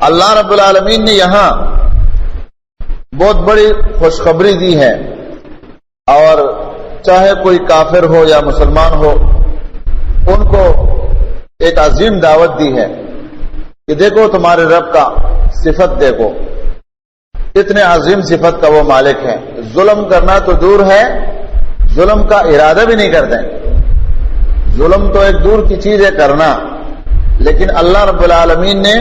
اللہ رب العالمین نے یہاں بہت بڑی خوشخبری دی ہے، اور چاہے کوئی کافر ہو یا مسلمان ہو، ان کو ایک عظیم دعوت دی ہے کہ دیکھو تمہارے رب کا صفت دیکھو، اتنے عظیم صفت کا وہ مالک ہے، ظلم کرنا تو دور ہے، ظلم کا ارادہ بھی نہیں کرتے۔ ظلم تو ایک دور کی چیز ہے کرنا، لیکن اللہ رب العالمین نے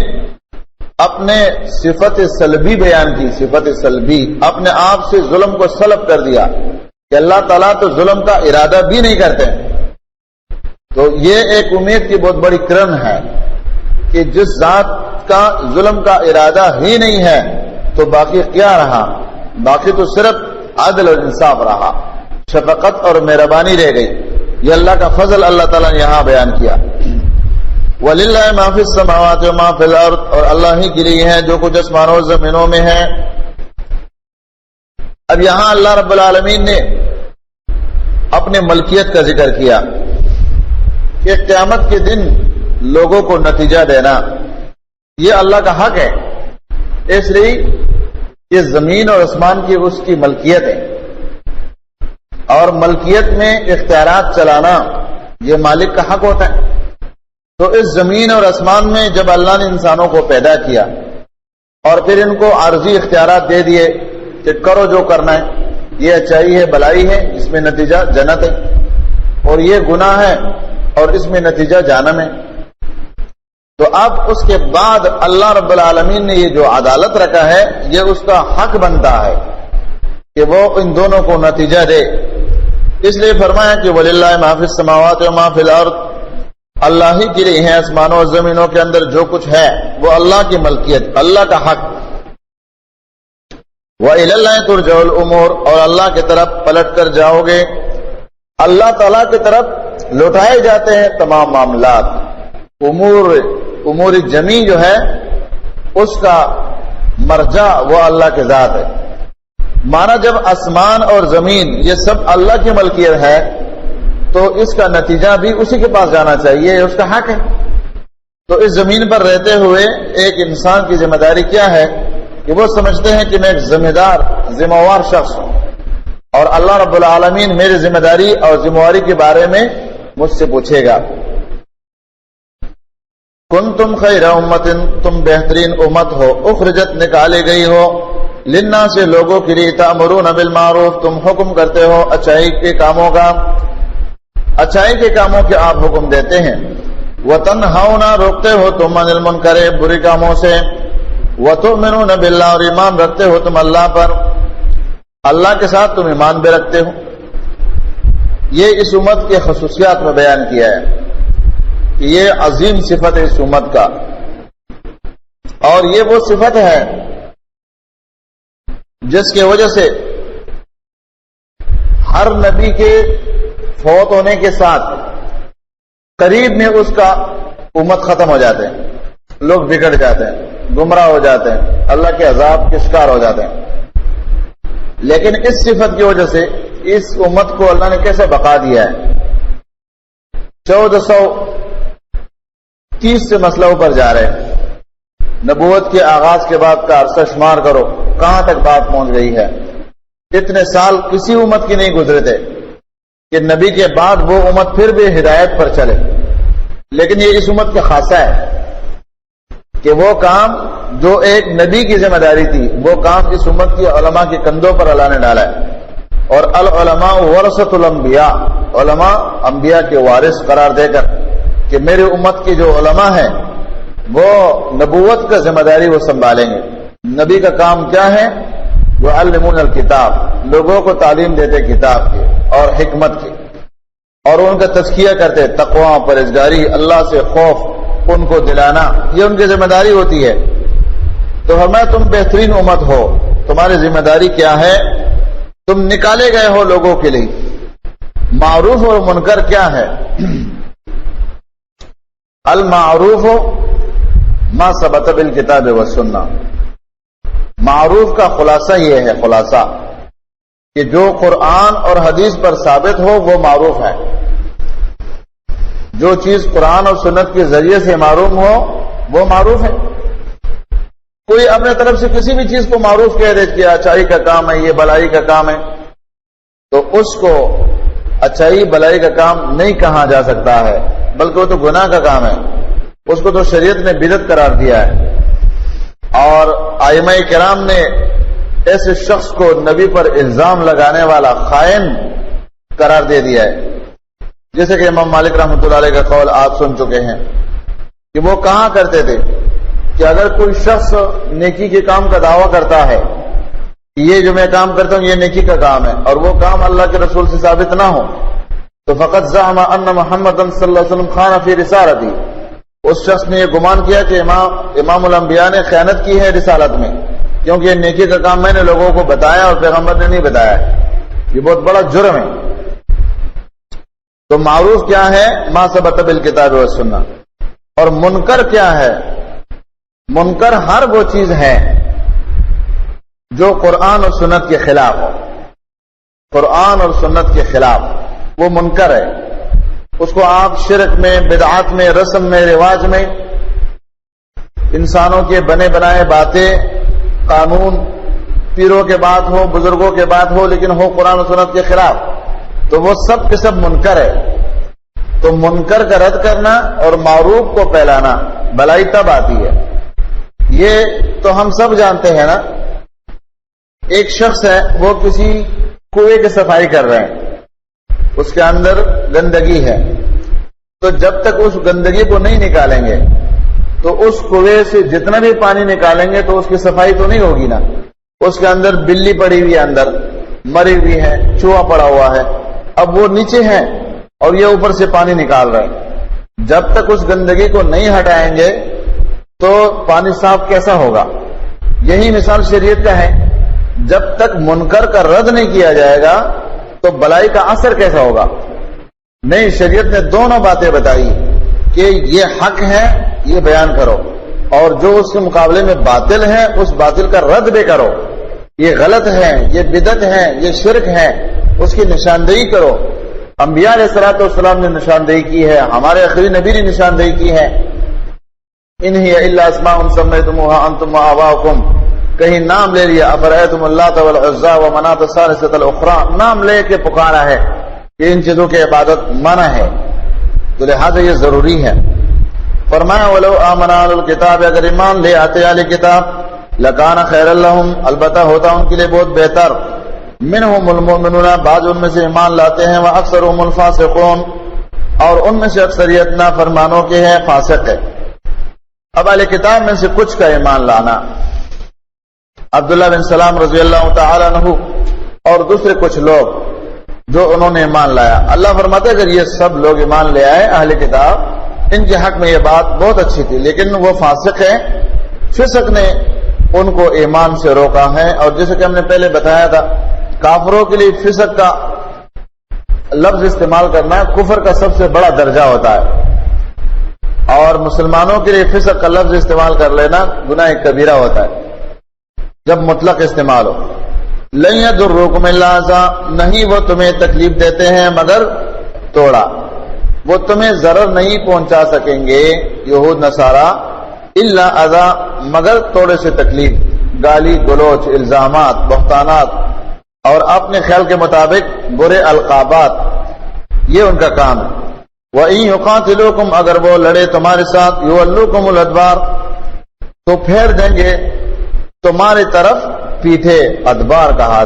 اپنے صفت سلبی بیان کی، صفت سلبی، اپنے آپ سے ظلم کو سلب کر دیا کہ اللہ تعالیٰ تو ظلم کا ارادہ بھی نہیں کرتے۔ تو یہ ایک امید کی بہت بڑی کرن ہے کہ جس ذات کا ظلم کا ارادہ ہی نہیں ہے تو باقی کیا رہا؟ باقی تو صرف عدل اور انصاف رہا، شفقت اور مہربانی رہ گئی۔ یہ اللہ کا فضل اللہ تعالیٰ نے یہاں بیان کیا۔ وَلِلَّهِ مَا فِي السَّمَاوَاتِ وَمَا فِي الْأَرْضِ، اور اللہ ہی کے لیے ہے جو کچھ آسمانوں اور زمینوں میں ہے۔ اب یہاں اللہ رب العالمین نے اپنے ملکیت کا ذکر کیا کہ قیامت کے دن لوگوں کو نتیجہ دینا یہ اللہ کا حق ہے، اس لیے یہ زمین اور آسمان کی اس کی ملکیت ہے، اور ملکیت میں اختیارات چلانا یہ مالک کا حق ہوتا ہے۔ تو اس زمین اور آسمان میں جب اللہ نے انسانوں کو پیدا کیا اور پھر ان کو عارضی اختیارات دے دیے کہ کرو جو کرنا ہے، یہ اچائی ہے، بلائی ہے، اس میں نتیجہ جنت ہے، اور یہ گناہ ہے اور اس میں نتیجہ جہنم ہے۔ تو اب اس کے بعد اللہ رب العالمین نے یہ جو عدالت رکھا ہے یہ اس کا حق بنتا ہے کہ وہ ان دونوں کو نتیجہ دے۔ اس لیے فرمایا کہ وَلِلَّهِ مَا فِي السَّمَاوَاتِ وَمَا فِي الْأَرْضِ، اللہ ہی کے لیے ہے آسمانوں اور زمینوں کے اندر جو کچھ ہے وہ اللہ کی ملکیت، اللہ کا حق۔ وَإِلَى اللَّهِ تُرْجَعُ الْأُمُورُ، اور اللہ کی طرف پلٹ کر جاؤ گے، اللہ تعالیٰ کی طرف لوٹائے جاتے ہیں تمام معاملات۔ امور جمی جو ہے اس کا مرجع وہ اللہ کے ذات ہے۔ مانا جب آسمان اور زمین یہ سب اللہ کی ملکیت ہے تو اس کا نتیجہ بھی اسی کے پاس جانا چاہیے، اس کا حق ہے۔ تو اس زمین پر رہتے ہوئے ایک انسان کی ذمہ داری کیا ہے کہ وہ سمجھتے ہیں کہ میں ایک ذمہ وار شخص ہوں، اور اللہ رب العالمین میری ذمہ داری اور ذمہ واری کے بارے میں مجھ سے پوچھے گا۔ کنتم خیر امت، تم بہترین امت ہو، اخرجت نکالے گئی ہو، للناس سے لوگوں کے لیے، تأمرون بالمعروف، تم حکم کرتے ہو اچائی کے کاموں کا، اچائی کے کاموں کے آپ حکم دیتے ہیں، وتنہون، روکتے ہو تم عن المنکر، برے کاموں سے، وتؤمنون باللہ، اور ایمان رکھتے ہو تم اللہ پر، اللہ کے ساتھ تم ایمان بھی رکھتے ہو۔ یہ اس امت کے خصوصیات میں بیان کیا ہے کہ یہ عظیم صفت ہے اس امت کا، اور یہ وہ صفت ہے جس کی وجہ سے ہر نبی کے فوت ہونے کے ساتھ قریب میں اس کا امت ختم ہو جاتے ہیں، لوگ بگڑ جاتے ہیں، گمراہ ہو جاتے ہیں، اللہ کے عذاب کے شکار ہو جاتے ہیں۔ لیکن اس صفت کی وجہ سے اس امت کو اللہ نے کیسے بقا دیا ہے؟ 1430 سے مسئلہ پر جا رہے ہیں، نبوت کے آغاز کے بعد کا عرصہ شمار کرو کہاں تک بات پہنچ گئی ہے۔ اتنے سال کسی امت کی نہیں گزرے تھے کہ نبی کے بعد وہ امت پھر بھی ہدایت پر چلے، لیکن یہ اس امت کا خاصہ ہے کہ وہ کام جو ایک نبی کی ذمہ داری تھی وہ کام اس امت کی علماء کے کندھوں پر اللہ نے ڈالا ہے۔ اور العلماء ورثۃ الانبیاء، علماء انبیاء کے وارث قرار دے کر کہ میرے امت کے جو علماء ہیں وہ نبوت کا ذمہ داری وہ سنبھالیں گے۔ نبی کا کام کیا ہے؟ یعلمون الکتاب، لوگوں کو تعلیم دیتے کتاب کے اور حکمت کے، اور ان کا تزکیہ کرتے، تقوی، پرہیزگاری، اللہ سے خوف ان کو دلانا، یہ ان کی ذمہ داری ہوتی ہے۔ تو ہمیں تم بہترین امت ہو، تمہاری ذمہ داری کیا ہے؟ تم نکالے گئے ہو لوگوں کے لیے۔ معروف اور منکر کیا ہے؟ المعروف ما ثبت بالکتاب والسنہ، معروف کا خلاصہ یہ ہے، خلاصہ کہ جو قرآن اور حدیث پر ثابت ہو وہ معروف ہے۔ جو چیز قرآن اور سنت کے ذریعے سے معلوم ہو وہ معروف ہے۔ کوئی اپنے طرف سے کسی بھی چیز کو معروف کہہ دے کہ اچھائی کا کام ہے، یہ بلائی کا کام ہے، تو اس کو اچھائی بلائی کا کام نہیں کہا جا سکتا ہے، بلکہ وہ تو گناہ کا کام ہے، اس کو تو شریعت نے بدعت قرار دیا ہے۔ اور ائمہ کرام نے ایسے شخص کو نبی پر الزام لگانے والا خائن قرار دے دیا ہے، جیسے کہ امام مالک رحمۃ اللہ علیہ کا قول آپ سن چکے ہیں کہ وہ کہا کرتے تھے کہ اگر کوئی شخص نیکی کے کام کا دعویٰ کرتا ہے کہ یہ جو میں کام کرتا ہوں یہ نیکی کا کام ہے، اور وہ کام اللہ کے رسول سے ثابت نہ ہو، تو فقط زعم ان محمد صلی اللہ علیہ وسلم خان فی رسالتی، اس شخص نے یہ گمان کیا کہ امام الانبیاء نے خیانت کی ہے رسالت میں، کیونکہ یہ نیکی کا کام میں نے لوگوں کو بتایا اور پیغمبر نے نہیں بتایا ہے، یہ بہت بڑا جرم ہے۔ تو معروف کیا ہے؟ ما ثبت بالکتاب والسنہ۔ اور منکر کیا ہے؟ منکر ہر وہ چیز ہے جو قرآن اور سنت کے خلاف ہو، قرآن اور سنت کے خلاف وہ منکر ہے۔ اس کو آپ شرک میں، بدعات میں، رسم میں، رواج میں، انسانوں کے بنے بنائے باتیں، قانون، پیروں کے بات ہو، بزرگوں کے بات ہو، لیکن ہو قرآن و سنت کے خلاف، تو وہ سب کے سب منکر ہے۔ تو منکر کا رد کرنا اور معروف کو پھیلانا، بھلائی تب آتی ہے۔ یہ تو ہم سب جانتے ہیں نا، ایک شخص ہے وہ کسی کنویں کی صفائی کر رہے ہیں، اس کے اندر گندگی ہے، تو جب تک اس گندگی کو نہیں نکالیں گے تو اس کنویں سے جتنا بھی پانی نکالیں گے تو اس کی صفائی تو نہیں ہوگی نا۔ اس کے اندر بلی پڑی ہوئی ہے، اندر مری ہوئی ہے، چوہا پڑا ہوا ہے، اب وہ نیچے ہے اور یہ اوپر سے پانی نکال رہے ہیں۔ جب تک اس گندگی کو نہیں ہٹائیں گے تو پانی صاف کیسا ہوگا؟ یہی مثال شریعت کا ہے، جب تک منکر کا رد نہیں کیا جائے گا تو بلائی کا اثر کیسا ہوگا؟ نہیں، شریعت نے دونوں باتیں بتائی کہ یہ حق ہے، یہ بیان کرو، اور جو اس کے مقابلے میں باطل ہے اس باطل کا رد بھی کرو، یہ غلط ہے، یہ بدعت ہے، یہ شرک ہے، اس کی نشاندہی کرو۔ انبیاء علیہ الصلوۃ والسلام نے نشاندہی کی ہے، ہمارے آخری نبی نے نشاندہی کی ہے۔ ان ہی الا اسماء سمیتموها انتم وآباؤکم، کہیں نام لے لیا، افرأیتم اللات والعزی ومناۃ الثالثۃ الاخری، نام لے کے پکارا ہے کہ ان چیزوں کی عبادت منع ہے، تو لہذا یہ ضروری ہے۔ فرمایا ولو آمن اہل الکتاب، اگر ایمان لے آتے اہل کتاب، لکان خیر لہم، البتہ ہوتا ان کے لیے بہت بہتر، منہم المؤمنون، بعض ان میں سے ایمان لاتے ہیں، واکثرهم الفاسقون، اور ان میں سے اکثریت نافرمانوں کے ہے، فاسق ہے۔ اب اہل کتاب میں سے کچھ کا ایمان لانا، عبداللہ بن سلام رضی اللہ تعالی عنہ اور دوسرے کچھ لوگ جو انہوں نے ایمان لایا، اللہ فرماتے اگر یہ سب لوگ ایمان لے آئے اہل کتاب، ان کے حق میں یہ بات بہت اچھی تھی، لیکن وہ فاسق ہے، فسق نے ان کو ایمان سے روکا ہے۔ اور جیسے کہ ہم نے پہلے بتایا تھا، کافروں کے لیے فسق کا لفظ استعمال کرنا کفر کا سب سے بڑا درجہ ہوتا ہے، اور مسلمانوں کے لیے فسق کا لفظ استعمال کر لینا گناہ کبیرہ ہوتا ہے جب مطلق استعمال ہو۔ لن یضرکم الا اذی، نہیں وہ تمہیں تکلیف دیتے ہیں مگر توڑا، وہ تمہیں ضرر نہیں پہنچا سکیں گے یہود نصارا، الا اذی، مگر توڑے سے تکلیف، گالی گلوچ، الزامات، بہتانات، اور اپنے خیال کے مطابق برے القابات، یہ ان کا کام ہے۔ وَإِن يُقَاتِلُوكُمْ، اگر وہ لڑے تمہارے ساتھ، يُوَلُّوكُمُ الْأَدْبَارَ، تو پھیر دیں گے تمہاری طرف پیٹھے، ادبار کہا،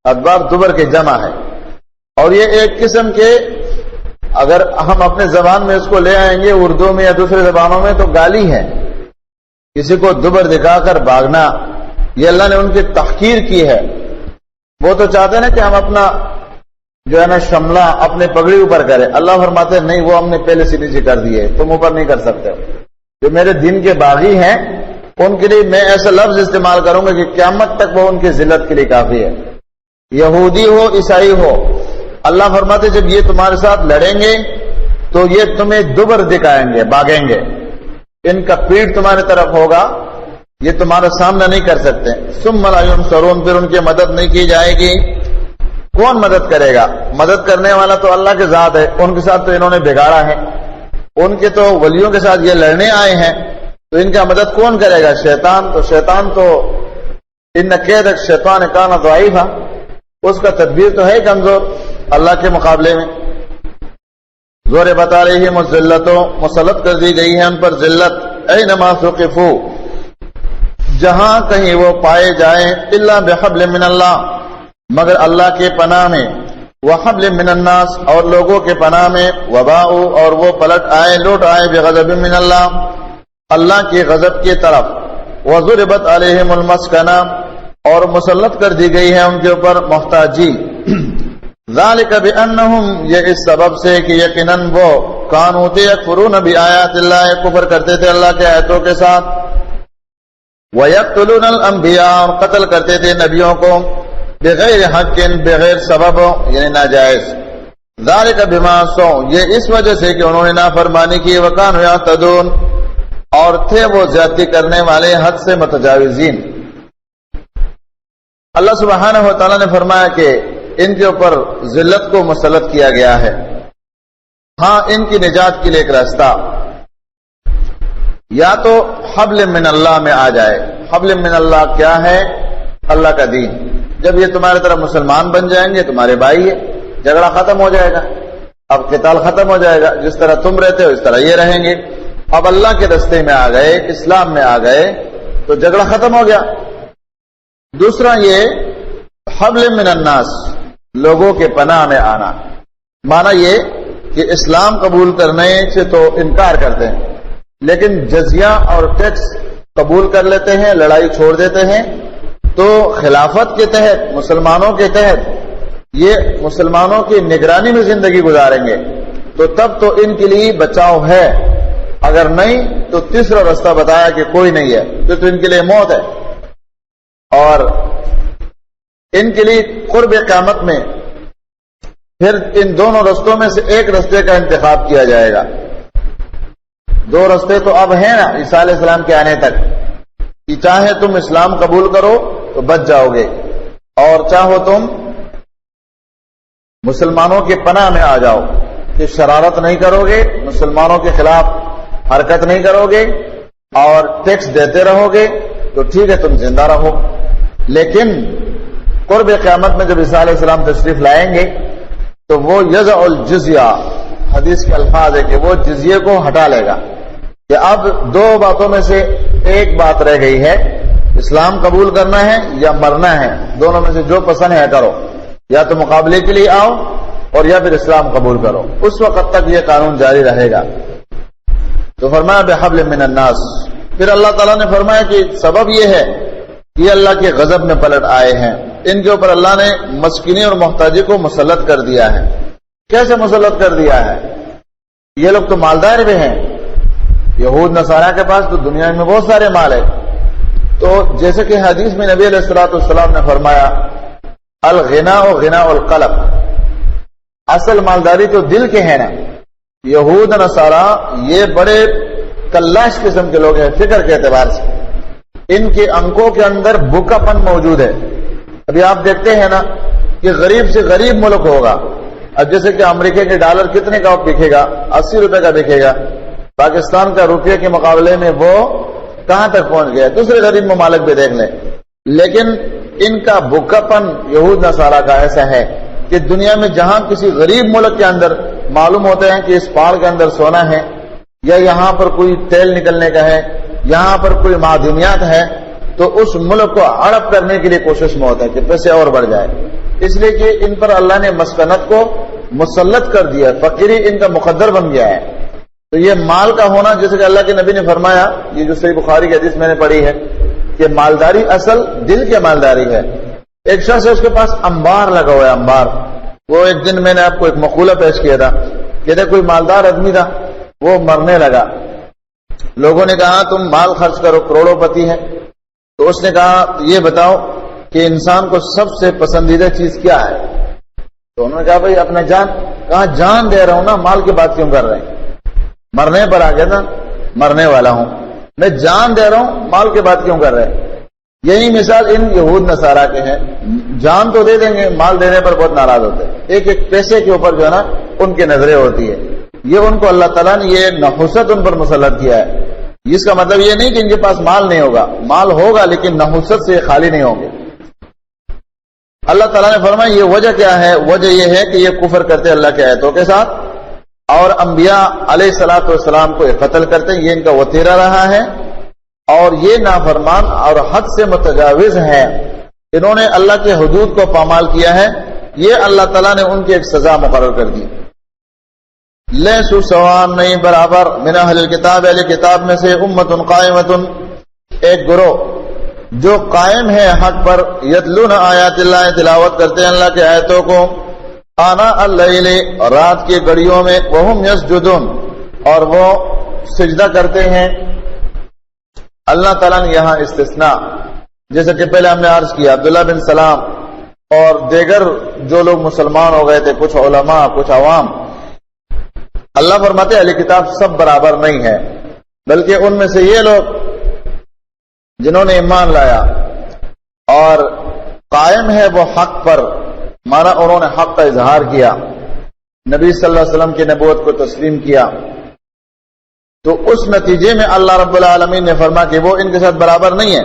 ادبار دبر کے جمع ہے، اور یہ ایک قسم کے، اگر ہم اپنے زبان میں اس کو لے آئیں گے اردو میں یا دوسرے زبانوں میں تو گالی ہے، کسی کو دبر دکھا کر بھاگنا، یہ اللہ نے ان کی تحقیر کی ہے۔ وہ تو چاہتے ہیں نا کہ ہم اپنا جو ہے نا شملہ اپنے پگڑی اوپر کرے، اللہ فرماتے ہیں نہیں، وہ ہم نے پہلے سے نیچے کر دیے، تم اوپر نہیں کر سکتے ہو۔ جو میرے دین کے باغی ہیں ان کے لیے میں ایسا لفظ استعمال کروں گا کہ قیامت تک وہ ان کی ذلت کے لیے کافی ہے، یہودی ہو عیسائی ہو۔ اللہ فرماتے جب یہ تمہارے ساتھ لڑیں گے تو یہ تمہیں دبر دکھائیں گے، بھاگیں گے، ان کا پیٹ تمہارے طرف ہوگا، یہ تمہارا سامنا نہیں کر سکتے۔ ثم لا ینصرون، پھر ان کی مدد نہیں کی جائے گی۔ کون مدد کرے گا؟ مدد کرنے والا تو اللہ کے ذات ہے، ان کے ساتھ تو انہوں نے بگاڑا ہے، ان کے تو ولیوں کے ساتھ یہ لڑنے آئے ہیں، تو تو ان کا مدد کون کرے گا؟ شیطان. تو شیطان تو ان کید شیطان کان ضعیفا، اس کا تدبیر تو ہے کمزور اللہ کے مقابلے میں. زور بتا رہی ہے مذلتوں، مسلط کر دی گئی ہے ان پر ذلت. اینما ثقفوا، جہاں کہیں وہ پائے جائیں، الا بحبل من اللہ، مگر اللہ کے پناہ میں، وحبل من الناس، اور لوگوں کے پناہ میں، وباؤ، اور وہ پلٹ آئے، لوٹ آئے، بغضب من اللہ، اللہ کے غضب کی طرف. وضربت علیہم المسکنہ، اور مسلط کر دی گئی ہے ان کے اوپر محتاجی. ذالک بانہم، یہ اس سبب سے کہ یقیناً وہ کانوا یکفرون بآیات اللہ، کفر کرتے تھے اللہ کے آیتوں کے ساتھ. ویقتلون الانبیاء، اور قتل کرتے تھے نبیوں کو، بغیر حق، بغیر سبب، یعنی ناجائز. ذالک بما عصوا، یہ اس وجہ سے کہ انہوں نے نافرمانی کی. وکانوا یعتدون، اور تھے وہ زیادتی کرنے والے، حد سے متجاوزین. اللہ سبحانہ و تعالیٰ نے فرمایا کہ ان کے اوپر ذلت کو مسلط کیا گیا ہے. ہاں، ان کی نجات کے لیے ایک راستہ یا تو حبل من اللہ میں آ جائے. حبل من اللہ کیا ہے؟ اللہ کا دین. جب یہ تمہارے طرف مسلمان بن جائیں گے، تمہارے بھائی ہے، جھگڑا ختم ہو جائے گا، اب قتال ختم ہو جائے گا. جس طرح تم رہتے ہو اس طرح یہ رہیں گے. اب اللہ کے راستے میں آ گئے، اسلام میں آ گئے تو جھگڑا ختم ہو گیا. دوسرا یہ حبل من الناس، لوگوں کے پناہ میں آنا. معنی یہ کہ اسلام قبول کرنے سے تو انکار کرتے ہیں، لیکن جزیہ اور ٹیکس قبول کر لیتے ہیں، لڑائی چھوڑ دیتے ہیں. تو خلافت کے تحت، مسلمانوں کے تحت، یہ مسلمانوں کی نگرانی میں زندگی گزاریں گے تو تب تو ان کے لیے بچاؤ ہے. اگر نہیں تو تیسرا راستہ بتایا کہ کوئی نہیں ہے، پھر تو ان کے لیے موت ہے. اور ان کے لیے قرب قیامت میں پھر ان دونوں رستوں میں سے ایک رستے کا انتخاب کیا جائے گا. دو رستے تو اب ہیں نا عیسیٰ علیہ السلام کے آنے تک، کہ چاہے تم اسلام قبول کرو تو بچ جاؤ گے، اور چاہو تم مسلمانوں کے پناہ میں آ جاؤ کہ شرارت نہیں کرو گے، مسلمانوں کے خلاف حرکت نہیں کرو گے، اور ٹیکس دیتے رہو گے تو ٹھیک ہے، تم زندہ رہو. لیکن قرب قیامت میں جب عیسیٰ علیہ السلام تشریف لائیں گے تو وہ یضع الجزیہ، حدیث کے الفاظ ہے کہ وہ جزیے کو ہٹا لے گا. کہ اب دو باتوں میں سے ایک بات رہ گئی ہے، اسلام قبول کرنا ہے یا مرنا ہے. دونوں میں سے جو پسند ہے کرو، یا تو مقابلے کے لیے آؤ اور یا پھر اسلام قبول کرو. اس وقت تک یہ قانون جاری رہے گا. تو فرمایا بحبل من الناس. پھر اللہ تعالیٰ نے فرمایا کہ سبب یہ ہے کہ یہ اللہ کے غضب میں پلٹ آئے ہیں. ان کے اوپر اللہ نے مسکینی اور محتاجی کو مسلط کر دیا ہے. کیسے مسلط کر دیا ہے؟ یہ لوگ تو مالدار بھی ہیں، یہود نصارہ کے پاس تو دنیا میں بہت سارے مال ہے. تو جیسے کہ حدیث میں نبی علیہ الصلوۃ والسلام نے فرمایا الغنا غنا القلب، اصل مالداری تو دل کے ہے نا. یہود نصارہ یہ بڑے کلاش قسم کے لوگ ہیں فکر کے اعتبار سے. ان کے انکوں کے اندر بھوکا پن موجود ہے. ابھی آپ دیکھتے ہیں نا کہ غریب سے غریب ملک ہوگا، اب جیسے کہ امریکہ کے ڈالر کتنے کا بکے گا؟ 80 روپے کا بکے گا. پاکستان کا روپے کے مقابلے میں وہ کہاں تک پہنچ گیا؟ دوسرے غریب ممالک بھی دیکھ لیں. لیکن ان کا بھوکا پن یہود نصارہ کا ایسا ہے کہ دنیا میں جہاں کسی غریب ملک کے اندر معلوم ہوتے ہیں کہ اس پہاڑ کے اندر سونا ہے، یا یہاں پر کوئی تیل نکلنے کا ہے، یہاں پر کوئی معدنیات ہے، تو اس ملک کو ہڑپ کرنے کے لیے کوشش میں ہوتا ہے کہ پیسے اور بڑھ جائے. اس لیے کہ ان پر اللہ نے مسکنت کو مسلط کر دیا، فقیری ان کا مقدر بن گیا ہے. تو یہ مال کا ہونا، جیسے کہ اللہ کے نبی نے فرمایا، یہ جو صحیح بخاری کی حدیث میں نے پڑھی ہے کہ مالداری اصل دل کی مالداری ہے. ایک شخص ہے اس کے پاس انبار لگا ہوا ہے، انبار. وہ ایک دن میں نے آپ کو ایک مقولہ پیش کیا تھا، کہتے کوئی مالدار آدمی تھا، وہ مرنے لگا. لوگوں نے کہا تم مال خرچ کرو، کروڑوں پتی ہے. تو اس نے کہا یہ بتاؤ کہ انسان کو سب سے پسندیدہ چیز کیا ہے؟ تو انہوں نے کہا بھائی اپنا جان. کہا جان دے رہا ہوں نا، مال کی بات کیوں کر رہے ہیں؟ مرنے پر آ گیا نا، مرنے والا ہوں میں، جان دے رہا ہوں، مال کی بات کیوں کر رہے ہیں؟ یہی مثال ان یہود نصارہ کے ہیں. جان تو دے دیں گے، مال دینے پر بہت ناراض ہوتے ہیں. ایک ایک پیسے کے اوپر جو ہے نا ان کی نظریں ہوتی ہے. یہ ان کو اللہ تعالیٰ نے یہ نحوست ان پر مسلط کیا ہے اس کا مطلب یہ نہیں کہ ان کے پاس مال نہیں ہوگا، مال ہوگا لیکن نحوست سے خالی نہیں ہوں گے۔ اللہ تعالیٰ نے فرمایا یہ وجہ کیا ہے؟ وجہ یہ ہے کہ یہ کفر کرتے اللہ کے آیتوں کے ساتھ اور انبیاء علیہ الصلوۃ والسلام کو قتل کرتے ہیں، یہ ان کا وتیرہ رہا ہے، اور یہ نافرمان اور حد سے متجاوز ہیں، انہوں نے اللہ کے حدود کو پامال کیا ہے، یہ اللہ تعالیٰ نے ان کی ایک سزا مقرر کر دی۔ لیسوا سواء، نہیں برابر، من اہل الکتاب، اہل کتاب میں سے، امۃ قائمۃ، ایک گروہ جو قائم ہے حق پر، یتلون آیات اللہ، تلاوت کرتے ہیں اللہ کے آیتوں کو، آناء اللیل، رات کی گھڑیوں میں، وہم یسجدون، اور وہ سجدہ کرتے ہیں۔ اللہ تعالیٰ نے یہاں استثناء، جیسے کہ پہلے ہم نے عرض کیا، عبداللہ بن سلام اور دیگر جو لوگ مسلمان ہو گئے تھے، کچھ علماء کچھ عوام، اللہ فرماتے اہل کتاب سب برابر نہیں ہے، بلکہ ان میں سے یہ لوگ جنہوں نے ایمان لایا اور قائم ہے وہ حق پر، مانا انہوں نے حق کا اظہار کیا، نبی صلی اللہ علیہ وسلم کی نبوت کو تسلیم کیا، تو اس نتیجے میں اللہ رب العالمین نے فرمایا کہ وہ ان کے ساتھ برابر نہیں ہے،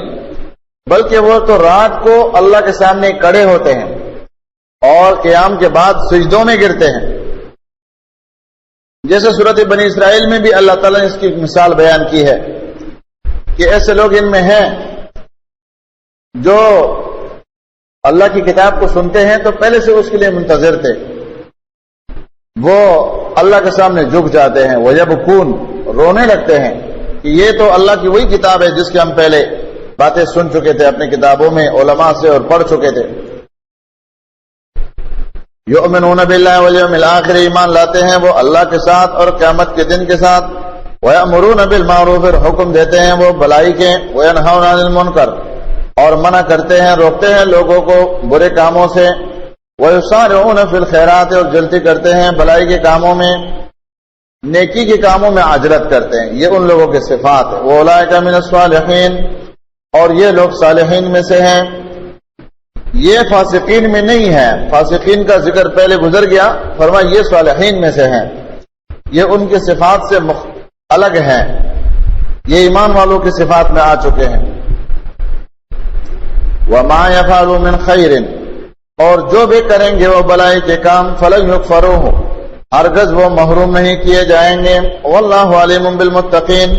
بلکہ وہ تو رات کو اللہ کے سامنے کھڑے ہوتے ہیں اور قیام کے بعد سجدوں میں گرتے ہیں، جیسے سورۃ بنی اسرائیل میں بھی اللہ تعالیٰ نے اس کی مثال بیان کی ہے کہ ایسے لوگ ان میں ہیں جو اللہ کی کتاب کو سنتے ہیں تو پہلے سے اس کے لیے منتظر تھے، وہ اللہ کے سامنے جھک جاتے ہیں، وَيَبْكُونَ، رونے لگتے ہیں کہ یہ تو اللہ کی وہی کتاب ہے جس کے ہم پہلے باتیں سن چکے تھے اپنی کتابوں میں علماء سے اور پڑھ چکے تھے۔ یؤمنون باللہ والیوم الآخر، ایمان لاتے ہیں وہ اللہ کے ساتھ اور قیامت کے دن کے ساتھ، وَيَأْمُرُونَ بِالْمَعْرُوفِ، حکم دیتے ہیں وہ بھلائی کے، وَيَنْهَوْنَ عَنِ الْمُنْكَرِ، اور منع کرتے ہیں روکتے ہیں لوگوں کو برے کاموں سے، وَيُسَارِعُونَ فِي الْخَيْرَاتِ، اور جلدی کرتے ہیں بھلائی کے کاموں میں، نیکی کے کاموں میں عجلت کرتے ہیں، یہ ان لوگوں کے صفات ہے۔ وَأُولَٰئِكَ مِنَ الصَّالِحِينَ، اور یہ لوگ صالحین میں سے ہیں، یہ فاسقین میں نہیں ہے، فاسقین کا ذکر پہلے گزر گیا، فرمایا یہ صالحین میں سے ہیں، یہ ان کی صفات سے الگ ہیں، یہ ایمان والوں کی صفات میں آ چکے ہیں۔ وَمَا يَفْعَلُوا مِنْ خَيْرٍ، اور جو بھی کریں گے وہ بلائی کے کام، فَلَنْ يُكْفَرُوهُ، ہرگز وہ محروم نہیں کیے جائیں گے۔ وَاللَّهُ عَلِيمٌ بِالْمُتَّقِينَ،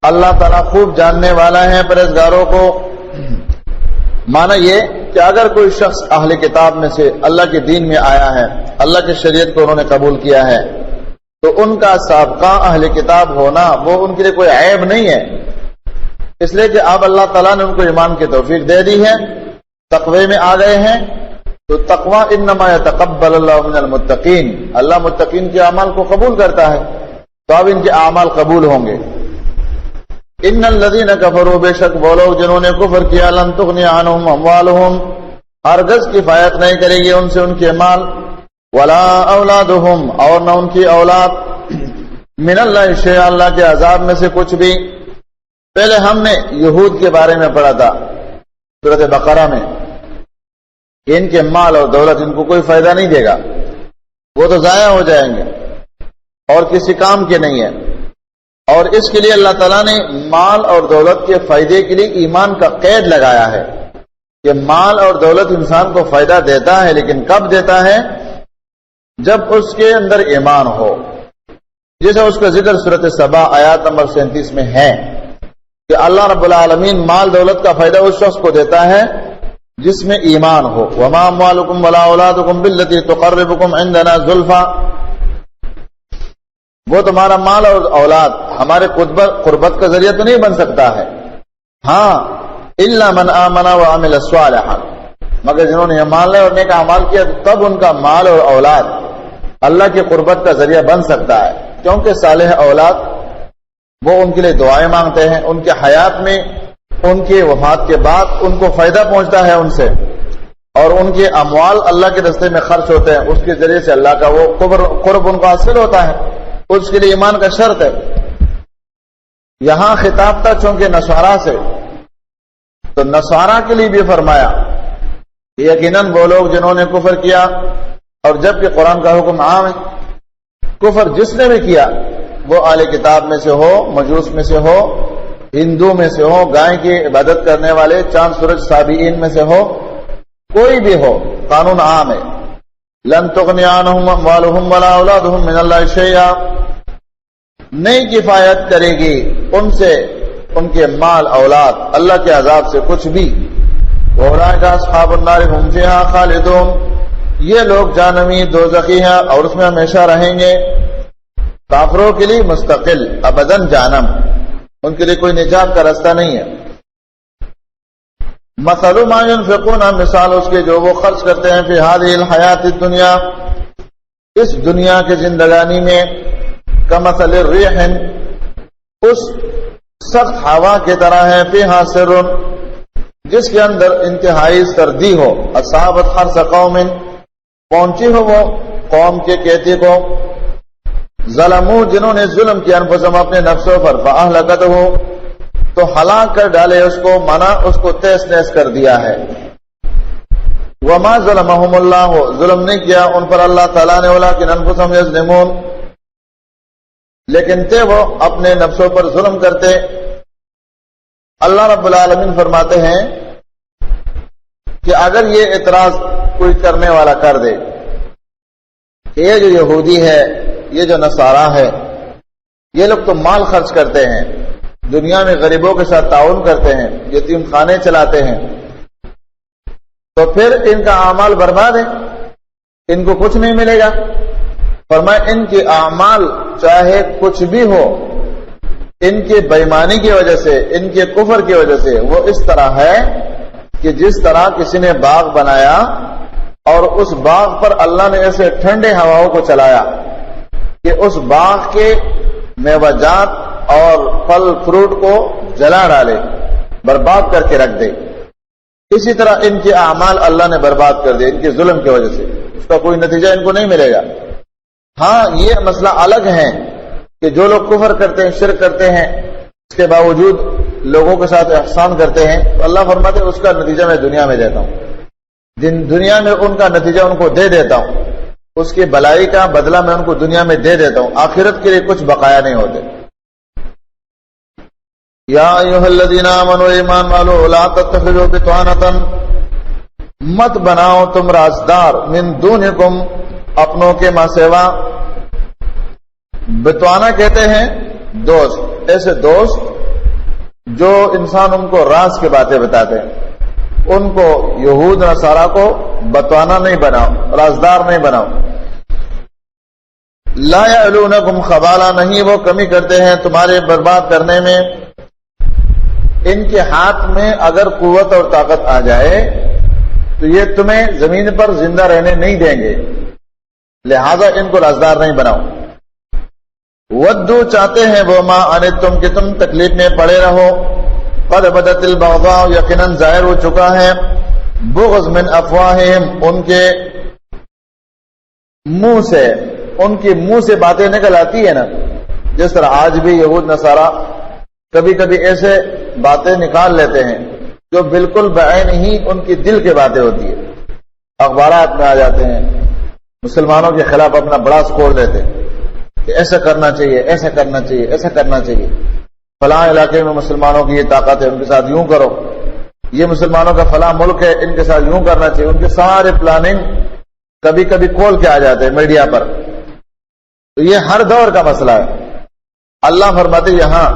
اللہ تعالیٰ خوب جاننے والا ہے پرہیزگاروں کو۔ مانا یہ کہ اگر کوئی شخص اہل کتاب میں سے اللہ کے دین میں آیا ہے، اللہ کی شریعت کو انہوں نے قبول کیا ہے، تو ان کا سابقہ اہل کتاب ہونا وہ ان کے لیے کوئی عیب نہیں ہے، اس لیے کہ اب اللہ تعالیٰ نے ان کو ایمان کی توفیق دے دی ہے، تقوی میں آ گئے ہیں، تو تقوی انما یتقبل اللہ من المتقین، اللہ متقین کے اعمال کو قبول کرتا ہے، تو اب ان کے اعمال قبول ہوں گے۔ ان الذین کفروا، بے شک وہ لوگ جنہوں نے کفر کیا، لن تغنی عنہم اموالہم، ہرگز کفایت نہیں کرے گی ان سے ان کے مال، ولا اولادہم، اور نہ ان کی اولاد، من اللہ شیئا، اللہ کے عذاب میں سے کچھ بھی۔ پہلے ہم نے یہود کے بارے میں پڑھا تھا سورۃ بقرہ میں کہ ان کے مال اور دولت ان کو کوئی فائدہ نہیں دے گا، وہ تو ضائع ہو جائیں گے اور کسی کام کے نہیں ہے، اور اس کے لیے اللہ تعالیٰ نے مال اور دولت کے فائدے کے لیے ایمان کا قید لگایا ہے کہ مال اور دولت انسان کو فائدہ دیتا ہے، لیکن کب دیتا ہے؟ جب اس کے اندر ایمان ہو، جیسے اس کا ذکر سورۃ سبا آیات نمبر 37 میں ہے کہ اللہ رب العالمین مال دولت کا فائدہ اس شخص کو دیتا ہے جس میں ایمان ہو۔ وَمَا أَمْوَالُكُمْ وَلَا أَوْلَادُكُمْ بِالَّتِي تُقَرِّبُكُمْ عِنْدَنَا زُلْفَىٰ، وہ تمہارا مال اور اولاد ہمارے قربت کا ذریعہ تو نہیں بن سکتا ہے، ہاں إِلَّا مَنْ آمَنَ وَعَمِلَ صَالِحًا، مگر جنہوں نے ایمان لائے اور نیک اعمال کیا تب ان کا مال اور اولاد اللہ کی قربت کا ذریعہ بن سکتا ہے، کیونکہ صالح اولاد وہ ان کے لیے دعائیں مانگتے ہیں، ان کے حیات میں ان کے وفات کے بعد ان کو فائدہ پہنچتا ہے ان سے، اور ان کے اموال اللہ کے راستے میں خرچ ہوتے ہیں، اس کے ذریعے سے اللہ کا وہ قرب ان کو حاصل ہوتا ہے، اس کے لیے ایمان کا شرط ہے۔ یہاں خطاب تھا چونکہ نصارہ سے، تو نصارہ کے لیے بھی فرمایا یقیناً وہ لوگ جنہوں نے کفر کیا، اور جبکہ قرآن کا حکم عام ہے، کفر جس نے بھی کیا وہ اہل کتاب میں سے ہو، مجوس میں سے ہو، ہندو میں سے ہو، گائے کی عبادت کرنے والے، چاند سورج صابئین میں سے ہو، کوئی بھی ہو، قانون عام ہے. لن تغنی عنہم اموالہم ولا اولادہم من اللہ شیئا، نہیں کفایت کرے گی ان سے ان کے مال اولاد اللہ کے عذاب سے کچھ بھی. وَأُولَٰئِكَ أَصْحَابُ النَّارِ هُمْ فِيهَا خَالِدُونَ، یہ لوگ جہنمی دوزخی ہیں اور اس میں ہمیشہ رہیں گے. کافروں کے لیے مستقل ابداً جہنم، ان کے لیے کوئی نجات کا راستہ نہیں ہے. مثل ما ينفقون، مثال اس کے جو وہ خرچ کرتے ہیں، فی هذه الحیات الدنیا، اس دنیا کے زندگانی میں، کمثل الريح، اس سخت ہوا کی طرح ہے، فیہا سر، جس کے اندر انتہائی سردی ہو، اصابت حرث قوم، پہنچی ہو وہ قوم کے کھیتی کو، ظلموا، جنہوں نے ظلم کیا، انفسهم، اپنے نفسوں پر، فاہلکتہ، تو ہلاک کر ڈالے اس کو، منا اس کو تیس نیس کر دیا ہے. وما ظلمهم اللہ، ظلم نہیں کیا ان پر اللہ تعالیٰ نے، ولکن انفسهم یظلمون، لیکن تھے وہ اپنے نفسوں پر ظلم کرتے. اللہ رب العالمین فرماتے ہیں کہ اگر یہ اعتراض کوئی کرنے والا کر دے کہ یہ جو یہودی ہے، یہ جو نصارہ ہے، یہ لوگ تو مال خرچ کرتے ہیں، دنیا میں غریبوں کے ساتھ تعاون کرتے ہیں، یتیم خانے چلاتے ہیں، تو پھر ان کا اعمال برباد ہے، ان کو کچھ نہیں ملے گا. فرمایا ان کے اعمال چاہے کچھ بھی ہو، ان کے بےایمانی کی وجہ سے، ان کے کفر کی وجہ سے، وہ اس طرح ہے کہ جس طرح کسی نے باغ بنایا اور اس باغ پر اللہ نے ایسے ٹھنڈے ہواؤں کو چلایا کہ اس باغ کے میوہ جات اور پھل فروٹ کو جلا ڈالے، برباد کر کے رکھ دے. اسی طرح ان کے اعمال اللہ نے برباد کر دے ان کے ظلم کی وجہ سے، اس کا کوئی نتیجہ ان کو نہیں ملے گا. ہاں یہ مسئلہ الگ ہے کہ جو لوگ کفر کرتے ہیں، شرک کرتے ہیں، اس کے باوجود لوگوں کے ساتھ احسان کرتے ہیں، تو اللہ فرماتے ہیں اس کا نتیجہ میں دنیا میں دیتا ہوں، دنیا میں ان کا نتیجہ ان کو دے دیتا ہوں، اس کی بلائی کا بدلہ میں ان کو دنیا میں دے دیتا ہوں، آخرت کے لیے کچھ بقایا نہیں ہوتے. یا ایھا الذین آمنوا، ایمان والو، لا تتخذوا بطانۃ، مت بناؤ تم رازدار، من دونکم، اپنوں کے ماں سوا. بتوانا کہتے ہیں دوست، ایسے دوست جو انسان ان کو راز کی باتیں بتاتے ہیں، ان کو یہود نصارہ کو بتوانا نہیں بناؤ، رازدار نہیں بناؤ. لا یعلونکم خبالا، نہیں وہ کمی کرتے ہیں تمہارے برباد کرنے میں. ان کے ہاتھ میں اگر قوت اور طاقت آ جائے تو یہ تمہیں زمین پر زندہ رہنے نہیں دیں گے، لہذا ان کو رازدار نہیں بناؤ. ودو، چاہتے ہیں وہ، ما انتم، کہ تم تکلیف میں پڑے رہو. قد بدت البغضاء، یقیناً ظاہر ہو چکا ہے، بغض من افواہہم، ان کے منہ سے، ان کے منہ سے باتیں نکل آتی ہے نا، جس طرح آج بھی یہود نصارہ کبھی کبھی ایسے باتیں نکال لیتے ہیں جو بالکل بعین ہی ان کی دل کی باتیں ہوتی ہے، اخبارات میں آ جاتے ہیں، مسلمانوں کے خلاف اپنا بڑاس کھول دیتے ہیں کہ ایسا کرنا چاہیے، ایسا کرنا چاہیے، ایسا کرنا چاہیے، فلاں علاقے میں مسلمانوں کی یہ طاقت ہے، ان کے ساتھ یوں کرو، یہ مسلمانوں کا فلاں ملک ہے، ان کے ساتھ یوں کرنا چاہیے. ان کے سارے پلاننگ کبھی کبھی کھول کے آ جاتے ہیں میڈیا پر. تو یہ ہر دور کا مسئلہ ہے. اللہ فرماتے یہاں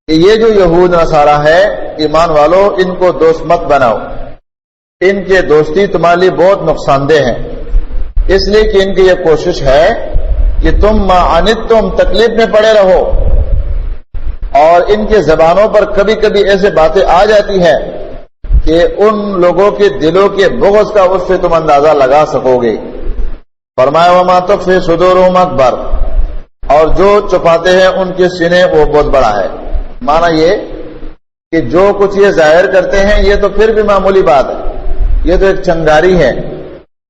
کہ یہ جو یہود نصارہ ہے، ایمان والو، ان کو دوست مت بناؤ، ان کے دوستی تمہارے لیے بہت نقصان دہ ہے، اس لیے کہ ان کی یہ کوشش ہے کہ تم ما عنتم، تکلیف میں پڑے رہو، اور ان کے زبانوں پر کبھی کبھی ایسے باتیں آ جاتی ہے کہ ان لوگوں کے دلوں کے بغض کا اس سے تم اندازہ لگا سکو گے. فرمایا وما تخفی صدورہم اکبر، اور جو چھپاتے ہیں ان کے سینے وہ بہت بڑا ہے. مانا یہ کہ جو کچھ یہ ظاہر کرتے ہیں یہ تو پھر بھی معمولی بات ہے، یہ تو ایک چنگاری ہے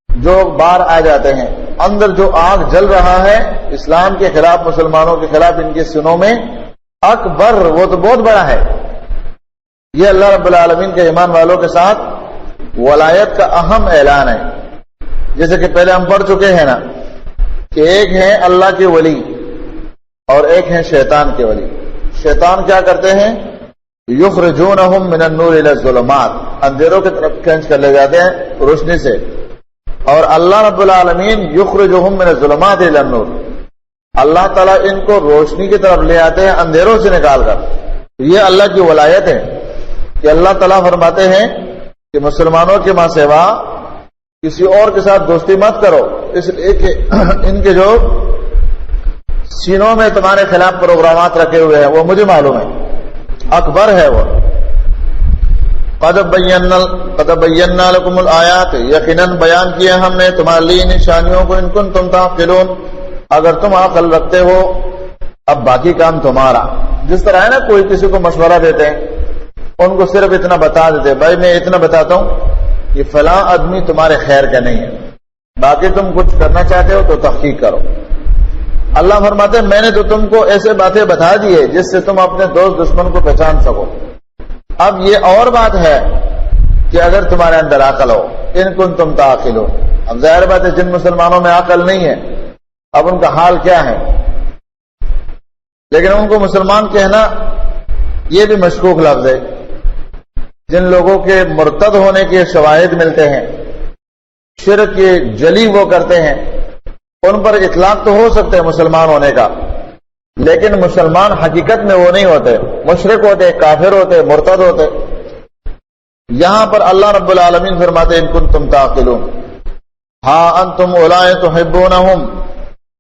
جو باہر آ جاتے ہیں. اندر جو آگ جل رہا ہے اسلام کے خلاف، مسلمانوں کے خلاف، ان کے سینوں میں اکبر، وہ تو بہت بڑا ہے. یہ اللہ رب العالمین کے ایمان والوں کے ساتھ ولایت کا اہم اعلان ہے. جیسے کہ پہلے ہم پڑھ چکے ہیں نا کہ ایک ہے اللہ کے ولی اور ایک ہے شیطان کے ولی. شیطان کیا کرتے ہیں؟ یخرجونہم من النور الی الظلمات، اندھیروں کی طرف کھینچ کر لے جاتے ہیں روشنی سے، اور اللہ رب العالمین یخرجہم من الظلمات الی النور، اللہ تعالیٰ ان کو روشنی کی طرف لے آتے ہیں اندھیروں سے نکال کر۔ یہ اللہ کی ولایت ہے کہ اللہ تعالیٰ فرماتے ہیں کہ مسلمانوں کے ماں سوا کسی اور کے ساتھ دوستی مت کرو، اس لیے کہ ان کے جو سینوں میں تمہارے خلاف پروگرامات رکھے ہوئے ہیں وہ مجھے معلوم ہے، اکبر ہے وہ۔ قد بینا لکم الآیات، یقیناً بیان کیا ہم نے تمہارے لیے نشانیوں کو، ان کنتم تعقلون، اگر تم عقل رکھتے ہو۔ اب باقی کام تمہارا، جس طرح ہے نا کوئی کسی کو مشورہ دیتے ہیں، ان کو صرف اتنا بتا دیتے، بھائی میں اتنا بتاتا ہوں کہ فلاں آدمی تمہارے خیر کا نہیں ہے، باقی تم کچھ کرنا چاہتے ہو تو تحقیق کرو۔ اللہ فرماتے ہیں میں نے تو تم کو ایسے باتیں بتا دی ہے جس سے تم اپنے دوست دشمن کو پہچان سکو۔ اب یہ اور بات ہے کہ اگر تمہارے اندر عقل ہو، ان کنتم تعقلون، اب ظاہر بات ہے جن مسلمانوں میں عقل نہیں ہے اب ان کا حال کیا ہے، لیکن ان کو مسلمان کہنا یہ بھی مشکوک لفظ ہے۔ جن لوگوں کے مرتد ہونے کے شواہد ملتے ہیں، شرک کی جلی وہ کرتے ہیں، ان پر اطلاق تو ہو سکتے ہیں مسلمان ہونے کا، لیکن مسلمان حقیقت میں وہ نہیں ہوتے، مشرک ہوتے، کافر ہوتے، مرتد ہوتے۔ یہاں پر اللہ رب العالمین فرماتے ان کنتم تعقلون، ہاں انتم اولئک تحبونہم،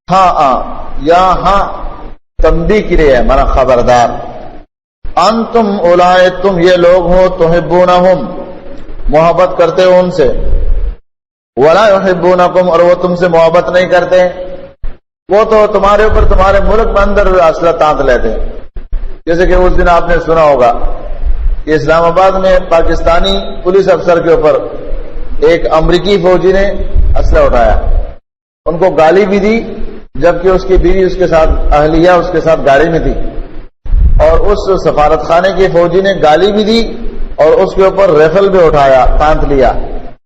ہاں یا ہاں تنبیہ کی رہی ہے مانا خبردار، انتم اولئک تم یہ لوگ ہو، تحبونہم محبت کرتے ہو ان سے، ولا یحبونکم اور وہ تم سے محبت نہیں کرتے، وہ تو تمہارے اوپر تمہارے ملک میں اندر اصلہ تانت لیتے ہیں۔ جیسے کہ اس دن آپ نے سنا ہوگا کہ اسلام آباد میں پاکستانی پولیس افسر کے اوپر ایک امریکی فوجی نے اسلحہ اٹھایا، ان کو گالی بھی دی جبکہ اس کی بیوی اس کے ساتھ، اہلیہ اس کے ساتھ گاڑی میں تھی، اور اس سفارت خانے کے فوجی نے گالی بھی دی اور اس کے اوپر ریفل بھی اٹھایا، تانت لیا،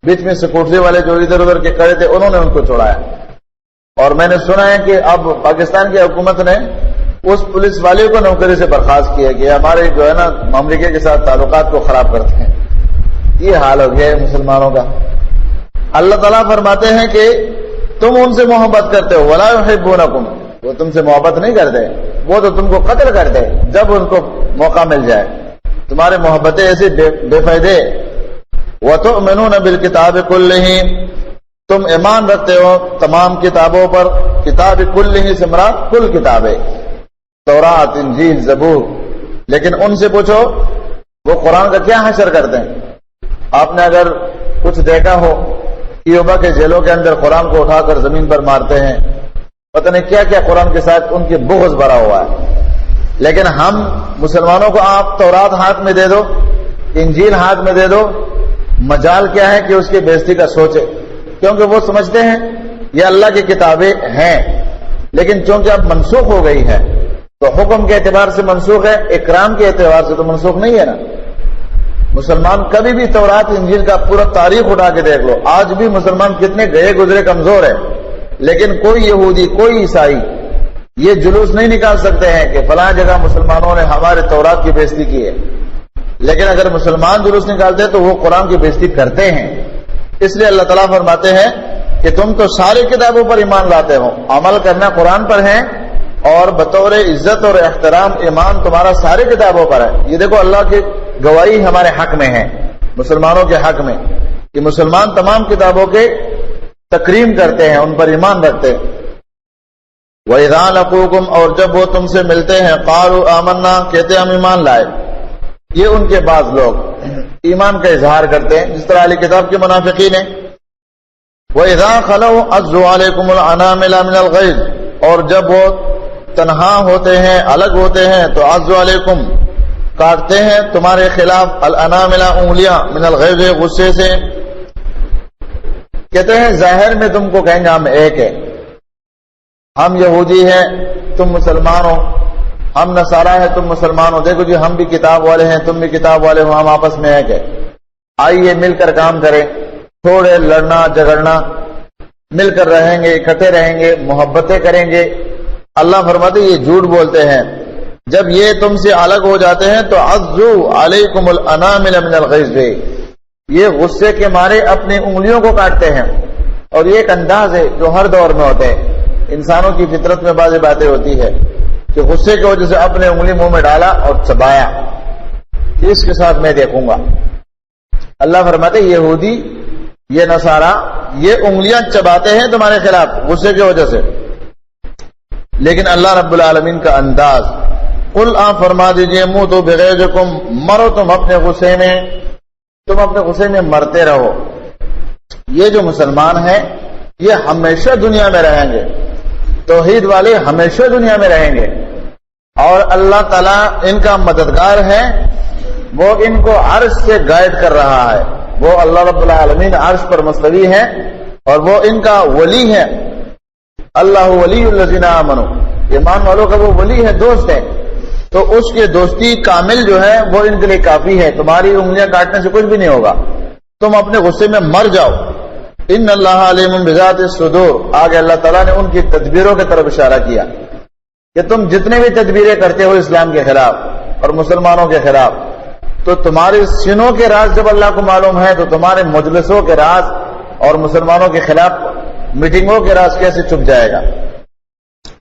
بیچ میں سکوٹری والے جو ادھر ادھر کے کھڑے تھے انہوں نے ان کو چھوڑایا۔ اور میں نے سنا ہے کہ اب پاکستان کی حکومت نے اس پولیس والے کو نوکری سے برخاست کیا کہ ہمارے جو ہے نا امریکہ کے ساتھ تعلقات کو خراب کرتے ہیں۔ یہ حال ہو گیا ہے مسلمانوں کا۔ اللہ تعالیٰ فرماتے ہیں کہ تم ان سے محبت کرتے ہو، ولا یحبونکم، وہ تم سے محبت نہیں کرتے، وہ تو تم کو قتل کرتے جب ان کو موقع مل جائے۔ تمہارے محبتیں ایسے بے فائدے۔ وَتُؤْمِنُونَ بِالْكِتَابِ كُلِّهِ، تم ایمان رکھتے ہو تمام کتابوں پر، کتاب کلہ سے مراد کل کتابیں، تورات، انجیل، زبور، لیکن ان سے پوچھو وہ قرآن کا کیا حشر کرتے ہیں۔ آپ نے اگر کچھ دیکھا ہو کیوبا کے جیلوں کے اندر قرآن کو اٹھا کر زمین پر مارتے ہیں، پتہ نہیں کیا کیا قرآن کے ساتھ ان کے بغض بھرا ہوا ہے، لیکن ہم مسلمانوں کو آپ تورات ہاتھ میں دے دو، انجیل ہاتھ میں دے دو، مجال کیا ہے کہ اس کی بےزتی کا سوچے، کیونکہ وہ سمجھتے ہیں یہ اللہ کی کتابیں ہیں، لیکن چونکہ اب منسوخ ہو گئی ہے تو حکم کے اعتبار سے منسوخ ہے، اکرام کے اعتبار سے تو منسوخ نہیں ہے نا۔ مسلمان کبھی بھی تورات انجیل کا پورا تاریخ اٹھا کے دیکھ لو، آج بھی مسلمان کتنے گئے گزرے کمزور ہے، لیکن کوئی یہودی، کوئی عیسائی یہ جلوس نہیں نکال سکتے ہیں کہ فلاں جگہ مسلمانوں نے ہمارے تورات کی بےزتی کی ہے، لیکن اگر مسلمان جلوس نکالتے تو وہ قرآن کی بےزتی کرتے ہیں۔ اس لیے اللہ تعالیٰ فرماتے ہیں کہ تم تو ساری کتابوں پر ایمان لاتے ہو، عمل کرنا قرآن پر ہے، اور بطور عزت اور احترام ایمان تمہارا ساری کتابوں پر ہے۔ یہ دیکھو اللہ کی گواہی ہمارے حق میں ہے، مسلمانوں کے حق میں، کہ مسلمان تمام کتابوں کے تکریم کرتے ہیں، ان پر ایمان رکھتے ہیں۔ وَإِذَا لَقُوكُمْ اور جب وہ تم سے ملتے ہیں، قَالُوا آمَنَّا کہتے ہم ایمان لائے۔ یہ ان کے بعض لوگ ایمان کا اظہار کرتے ہیں، جس طرح اہل کتاب کے منافقین ہیں۔ وَإِذَا خَلَوْا عَضُّوا عَلَيْكُمُ الْأَنَامِلَ مِنَ الْغَيْظِ اور جب وہ تنہا ہوتے ہیں، الگ ہوتے ہیں، تو عَضُّوا عَلَيْكُمْ کاٹتے ہیں تمہارے خلاف، الْأَنَامِلَ انگلیاں، من الغیظ غصے سے۔ کہتے ہیں ظاہر میں تم کو کہیں گے ہم ایک ہے، ہم یہودی ہیں تم مسلمان ہو، ہم نصارہ ہیں تم مسلمان ہو، دیکھو جی ہم بھی کتاب والے ہیں تم بھی کتاب والے ہو، ہم آپس میں ایک ہے، آئیے مل کر کام کریں، چھوڑے لڑنا جھگڑنا، مل کر رہیں گے، اکٹھے رہیں گے، محبتیں کریں گے۔ اللہ فرماتے یہ جھوٹ بولتے ہیں، جب یہ تم سے الگ ہو جاتے ہیں تو عضو علیکم الانامل من الغیظ، یہ غصے کے مارے اپنی انگلیوں کو کاٹتے ہیں. اور یہ ایک انداز ہے جو ہر دور میں ہوتے ہیں. انسانوں کی فطرت میں بعض باتیں ہوتی ہے کہ غصے کی وجہ سے اپنے انگلی منہ میں ڈالا اور چبایا، اس کے ساتھ میں دیکھوں گا. اللہ فرماتے یہودی، یہ نصارا، یہ انگلیاں چباتے ہیں تمہارے خلاف غصے کی وجہ سے. لیکن اللہ رب العالمین کا انداز، قل آپ فرما دیجئے موتوا بغیظکم، مرو تم اپنے غصے میں، تم اپنے غصے میں مرتے رہو. یہ جو مسلمان ہیں یہ ہمیشہ دنیا میں رہیں گے، توحید والے ہمیشہ دنیا میں رہیں گے، اور اللہ تعالیٰ ان کا مددگار ہے، وہ ان کو عرش سے گائیڈ کر رہا ہے. وہ اللہ رب العالمین عرش پر مستوی ہے اور وہ ان کا ولی ہے. اللہ ولی الذین آمنوا، ایمان والوں کا وہ ولی ہے، دوست ہے. تو اس کے دوستی کامل جو ہے وہ ان کے لیے کافی ہے. تمہاری انگلیاں کاٹنے سے کچھ بھی نہیں ہوگا، تم اپنے غصے میں مر جاؤ. ان اللہ علیم بذات الصدور، آگے اللہ تعالیٰ نے ان کی تدبیروں کی طرف اشارہ کیا کہ تم جتنے بھی تدبیریں کرتے ہو اسلام کے خلاف اور مسلمانوں کے خلاف، تو تمہارے سینوں کے راز جب اللہ کو معلوم ہے تو تمہارے مجلسوں کے راز اور مسلمانوں کے خلاف میٹنگوں کے راز کیسے چھپ جائے گا.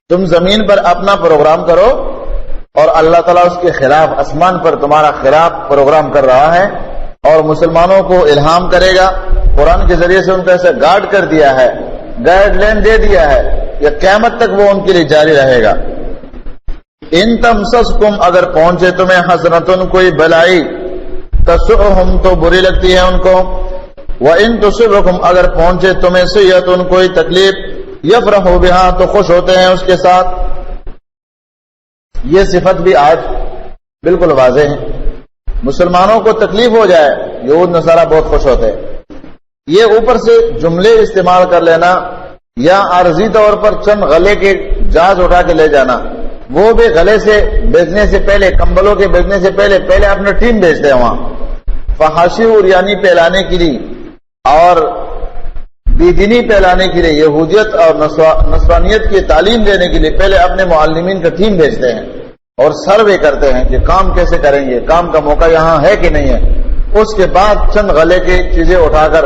تم زمین پر اپنا پروگرام کرو اور اللہ تعالیٰ اس کے خلاف آسمان پر تمہارا خلاف پروگرام کر رہا ہے اور مسلمانوں کو الہام کرے گا. قرآن کے ذریعے سے ان کو ایسے گائیڈ کر دیا ہے، گائیڈ لائن دے دیا ہے، یہ قیامت تک وہ ان کے لیے جاری رہے گا. ان تمسسکم، اگر پہنچے تمہیں حسنتن کوئی بلائی، تسؤہم تو بری لگتی ہے ان کو، وان تصبکم، اگر پہنچے تمہیں سیئۃ کوئی تکلیف، یفرحوا بہا، تو خوش ہوتے ہیں اس کے ساتھ. یہ صفت بھی آج بالکل واضح ہے. مسلمانوں کو تکلیف ہو جائے یہود نصارہ بہت خوش ہوتے ہیں. یہ اوپر سے جملے استعمال کر لینا یا عارضی طور پر چند غلے کے جہاز اٹھا کے لے جانا، وہ بھی غلے سے بیچنے سے پہلے، کمبلوں کے بیچنے سے پہلے اپنا ٹیم بیچتے ہیں وہاں، فحاشی اور یعنی پھیلانے کے لیے اور بیدینی پھیلانے کے لیے، یہودیت اور نصرانیت کی تعلیم دینے کے لیے پہلے اپنے معلمین کا ٹیم بھیجتے ہیں اور سروے کرتے ہیں کہ کام کیسے کریں گے، کام کا موقع یہاں ہے کہ نہیں ہے. اس کے بعد چند غلے کی چیزیں اٹھا کر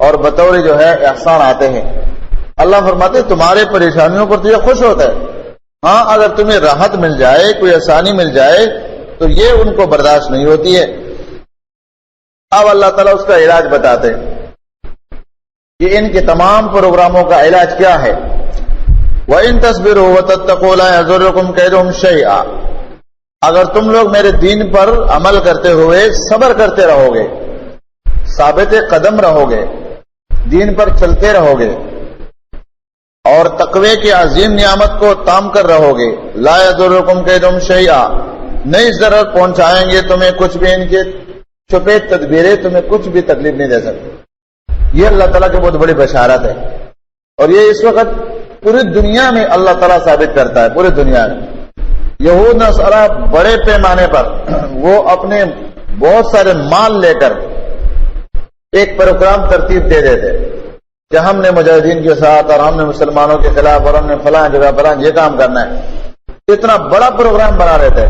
اور بطور جو ہے احسان آتے ہیں. اللہ فرماتے تمہارے پریشانیوں پر تو یہ خوش ہوتا ہے، ہاں اگر تمہیں راحت مل جائے، کوئی آسانی مل جائے تو یہ ان کو برداشت نہیں ہوتی ہے. اب اللہ تعالیٰ اس کا علاج بتاتے ہیں کہ ان کے تمام پروگراموں کا علاج کیا ہے. وَإِن تَصْبِرُوا وَتَتَّقُوا لَا يَضُرُّكُمْ كَيْدُهُمْ شَيْئًا، اگر تم لوگ میرے دین پر عمل کرتے ہوئے صبر کرتے رہو گے، ثابت قدم رہو گے، دین پر چلتے رہو گے اور تقوی کی عظیم نعمت کو تام کر رہو گے، لا يضركم كيدهم شيئا، نہیں ضرر پہنچائیں گے تمہیں کچھ بھی، ان کے چھپے تدبیریں تمہیں کچھ بھی تکلیف نہیں دے سکتے. یہ اللہ تعالیٰ کی بہت بڑی بشارت ہے اور یہ اس وقت پوری دنیا میں اللہ تعالیٰ ثابت کرتا ہے. پوری دنیا میں یہود نصارہ بڑے پیمانے پر وہ اپنے بہت سارے مال لے کر ایک پروگرام ترتیب دے دیتے کہ ہم نے مجاہدین کے ساتھ اور ہم نے مسلمانوں کے خلاف اور ہم نے فلاں جگہ فلاں یہ کام کرنا ہے. اتنا بڑا پروگرام بنا لیتے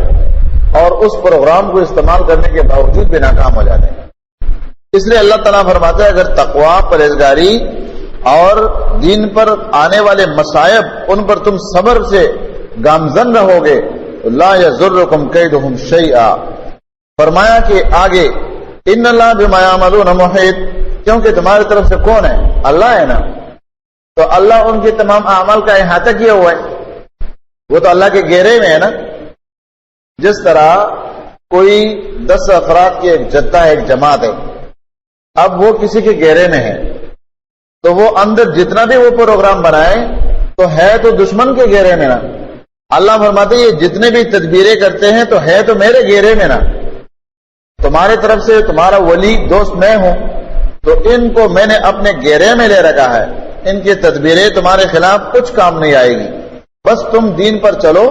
اور اس پروگرام کو استعمال کرنے کے باوجود بھی ناکام ہو جاتے ہیں. اس لیے اللہ تعالیٰ فرماتا ہے اگر تقوی، پرہیزگاری اور دین پر آنے والے مصائب ان پر تم صبر سے گامزن رہو گے، لا یضرکم کیدہم شیئا. فرمایا کہ آگے ان اللہ بما یعملون محیط، کیونکہ تمہاری طرف سے کون ہے؟ اللہ ہے نا، تو اللہ ان کے تمام اعمال کا احاطہ کیا ہوا ہے، وہ تو اللہ کے گھیرے میں ہے نا. جس طرح کوئی 10 افراد کی ایک جتھا ہے، ایک جماعت ہے، اب وہ کسی کے گھیرے میں ہے تو وہ اندر جتنا بھی وہ پروگرام بنائے تو ہے تو دشمن کے گھیرے میں نا. اللہ فرماتے یہ جتنے بھی تدبیریں کرتے ہیں تو ہے تو میرے گھیرے میں نا. تمہارے طرف سے تمہارا ولی دوست میں ہوں تو ان کو میں نے اپنے گھیرے میں لے رکھا ہے، ان کی تدبیریں تمہارے خلاف کچھ کام نہیں آئے گی. بس تم دین پر چلو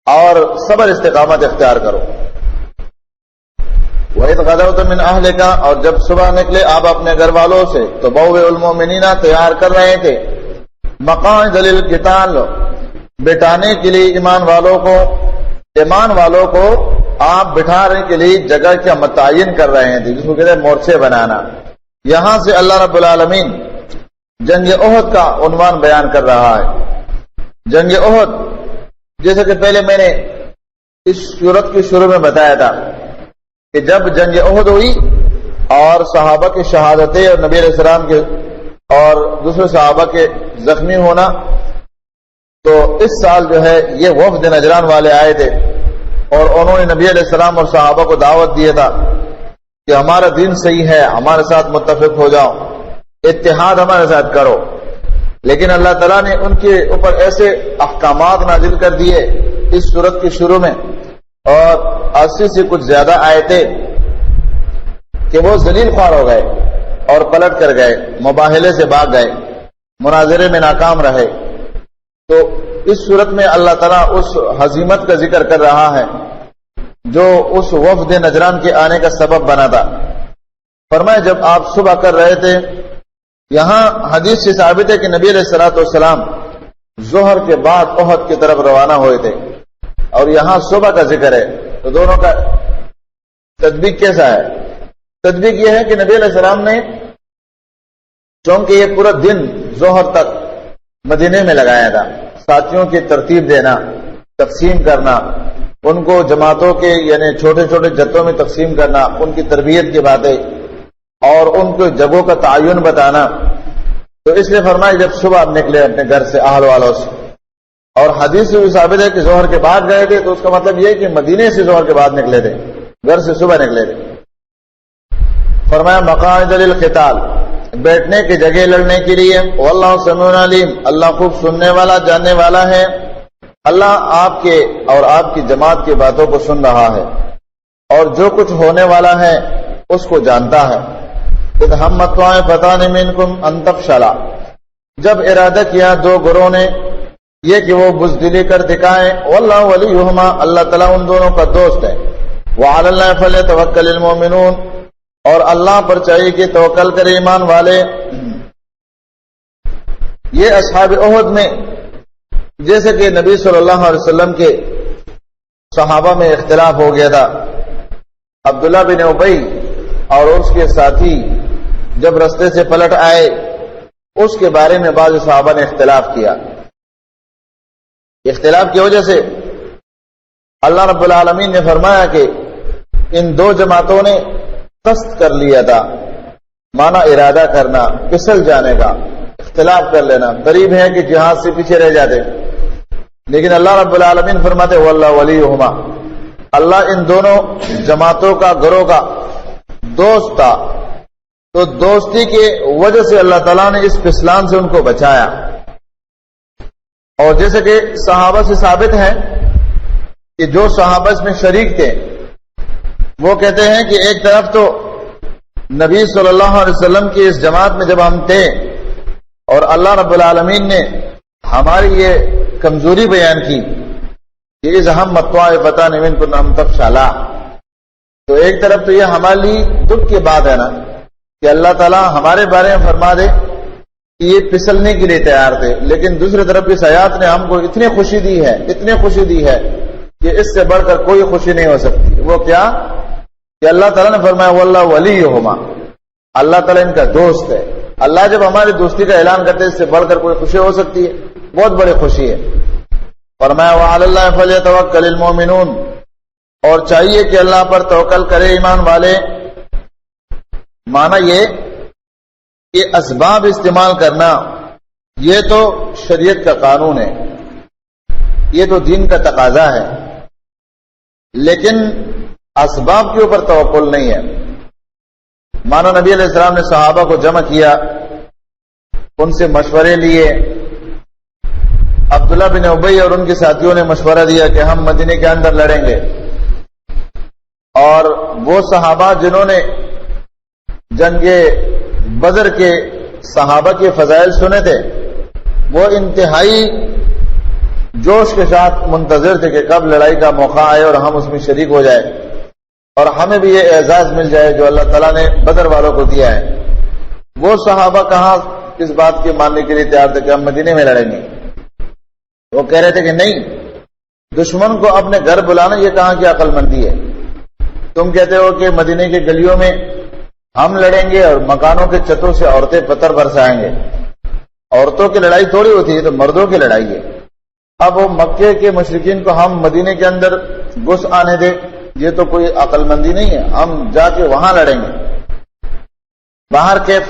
اور صبر استقامت اختیار کرو. وَإِذْ غَدَوْتَ مِنْ أَهْلِكَ، اور جب صبح نکلے آپ اپنے گھر والوں سے، تو تُبَوِّئُ الْمُؤْمِنِينَ تیار کر رہے تھے، مقاعد للقتال بٹانے کے لیے ایمان والوں کو، ایمان والوں کو آپ بٹھانے کے لیے جگہ کیا متعین کر رہے تھے، جس کو کہتے ہیں مورچے بنانا. یہاں سے اللہ رب العالمین جنگ احد کا عنوان بیان کر رہا ہے. جنگ احد، جیسے کہ پہلے میں نے اس صورت کی شروع میں بتایا تھا کہ جب جنگ احد ہوئی اور صحابہ کی شہادتیں اور نبی علیہ السلام کے اور دوسرے صحابہ کے زخمی ہونا، تو اس سال جو ہے یہ وفد نجران والے آئے تھے اور انہوں نے نبی علیہ السلام اور صحابہ کو دعوت دیا تھا کہ ہمارا دین صحیح ہے، ہمارے ساتھ متفق ہو جاؤ، اتحاد ہمارے ساتھ کرو. لیکن اللہ تعالیٰ نے ان کے اوپر ایسے احکامات نازل کر دیے اس صورت کی شروع میں، اور 80 سے کچھ زیادہ آیتیں، کہ وہ ذلیل خوار ہو گئے اور پلٹ کر گئے، مباہلے سے بھاگ گئے، مناظرے میں ناکام رہے. تو اس صورت میں اللہ تعالیٰ اس ہزیمت کا ذکر کر رہا ہے جو اس وفد نجران کے آنے کا سبب بنا تھا. فرمایا جب آپ صبح کر رہے تھے، یہاں حدیث سے ثابت ہے کہ نبی علیہ الصلوۃ والسلام ظہر کے بعد احد کی طرف روانہ ہوئے تھے، اور یہاں صبح کا ذکر ہے. تو دونوں کا تطبیق کیسا ہے؟ تطبیق یہ ہے کہ نبی علیہ السلام نے چونکہ یہ پورا دن ظہر تک مدینے میں لگایا تھا، ساتھیوں کی ترتیب دینا، تقسیم کرنا، ان کو جماعتوں کے یعنی چھوٹے چھوٹے جتوں میں تقسیم کرنا، ان کی تربیت کی باتیں اور ان کو جگہوں کا تعین بتانا. تو اس لیے فرمایا جب صبح آپ نکلے اپنے گھر سے اہل والوں سے، اور حدیث سے بھی ثابت ہے کہ ظہر کے بعد گئے تھے، تو اس کا مطلب یہ ہے کہ مدینے سے ظہر کے بعد نکلے تھے، گھر سے صبح نکلے تھے. فرمایا مقاعد للقتال، بیٹھنے کی جگہ لڑنے کے لیے. واللہ سمیع علیم، اللہ خوب سننے والا جاننے والا ہے. اللہ آپ کے اور آپ کی جماعت کی باتوں کو سن رہا ہے اور جو کچھ ہونے والا ہے اس کو جانتا ہے. اذ ہمت طائفتان منکم ان تفشلا، جب ارادہ کیا دو گروہ نے یہ کہ وہ بزدلی کر دکھائیں. واللہ ولیہما، اللہ تعالیٰ ان دونوں کا دوست ہے. وعلی اللہ فلیتوکل المؤمنون، اور اللہ پر چاہیے کہ توکل کرے ایمان والے. یہ اصحاب احد میں جیسے کہ نبی صلی اللہ علیہ وسلم کے صحابہ میں اختلاف ہو گیا تھا. عبداللہ بن ابی اور اس کے ساتھی جب رستے سے پلٹ آئے، اس کے بارے میں بعض صحابہ نے اختلاف کیا. اختلاف کی وجہ سے اللہ رب العالمین نے فرمایا کہ ان دو جماعتوں نے قصد کر لیا تھا، مانا ارادہ کرنا، پھسل جانے کا، اختلاف کر لینا. قریب ہے کہ جہاد سے پیچھے رہ جاتے، لیکن اللہ رب العالمین فرماتے واللہ ولیہما، اللہ ان دونوں جماعتوں کا، گروہ کا دوست تھا. تو دوستی کی وجہ سے اللہ تعالیٰ نے اس پھسلان سے ان کو بچایا. اور جیسے کہ صحابہ سے ثابت ہے کہ جو صحابہ اس میں شریک تھے وہ کہتے ہیں کہ ایک طرف تو نبی صلی اللہ علیہ وسلم کی اس جماعت میں جب ہم تھے اور اللہ رب العالمین نے ہماری یہ کمزوری بیان کی کہ اذ ہمت طائفتان منکم ان تفشلا، تو ایک طرف تو یہ ہمارے لیے دکھ کی بات ہے نا کہ اللہ تعالیٰ ہمارے بارے میں فرما دے کہ یہ پھسلنے کے لیے تیار تھے، لیکن دوسری طرف اس آیات نے ہم کو اتنی خوشی دی ہے، اتنی خوشی دی ہے کہ اس سے بڑھ کر کوئی خوشی نہیں ہو سکتی. وہ کیا کہ اللہ تعالیٰ نے فرمایا واللہ ولیہما، اللہ تعالیٰ ان کا دوست ہے. اللہ جب ہماری دوستی کا اعلان کرتے اس سے بڑھ کر کوئی خوشی ہو سکتی ہے؟ بہت بڑی خوشی ہے. فرمایا وعلی اللہ فلیتوکل المؤمنون، اور چاہیے کہ اللہ پر توکل کرے ایمان والے. مانا یہ کہ اسباب استعمال کرنا یہ تو شریعت کا قانون ہے، یہ تو دین کا تقاضا ہے، لیکن اسباب کے اوپر توکل نہیں ہے. مانا نبی علیہ السلام نے صحابہ کو جمع کیا، ان سے مشورے لیے. عبداللہ بن ابی اور ان کے ساتھیوں نے مشورہ دیا کہ ہم مدینے کے اندر لڑیں گے، اور وہ صحابہ جنہوں نے جنگ بدر کے صحابہ کے فضائل سنے تھے وہ انتہائی جوش کے ساتھ منتظر تھے کہ کب لڑائی کا موقع آئے اور ہم اس میں شریک ہو جائے اور ہمیں بھی یہ اعزاز مل جائے جو اللہ تعالیٰ نے بدر والوں کو دیا ہے. وہ صحابہ کہاں اس بات کے ماننے کے لیے تیار تھے کہ ہم مدینے میں لڑیں گے. وہ کہہ رہے تھے کہ نہیں، دشمن کو اپنے گھر بلانا یہ کہاں کی عقل مندی ہے؟ تم کہتے ہو کہ مدینے کے گلیوں میں ہم لڑیں گے اور مکانوں کے چھتوں سے عورتیں پتھر برسائیں گے. عورتوں کی لڑائی تھوڑی ہوتی ہے، تو مردوں کی لڑائی ہے. اب وہ مکے کے مشرکین کو ہم مدینے کے اندر گھس آنے دے، یہ تو کوئی عقل مندی نہیں ہے. ہم جا کے وہاں لڑیں گے. باہر کیف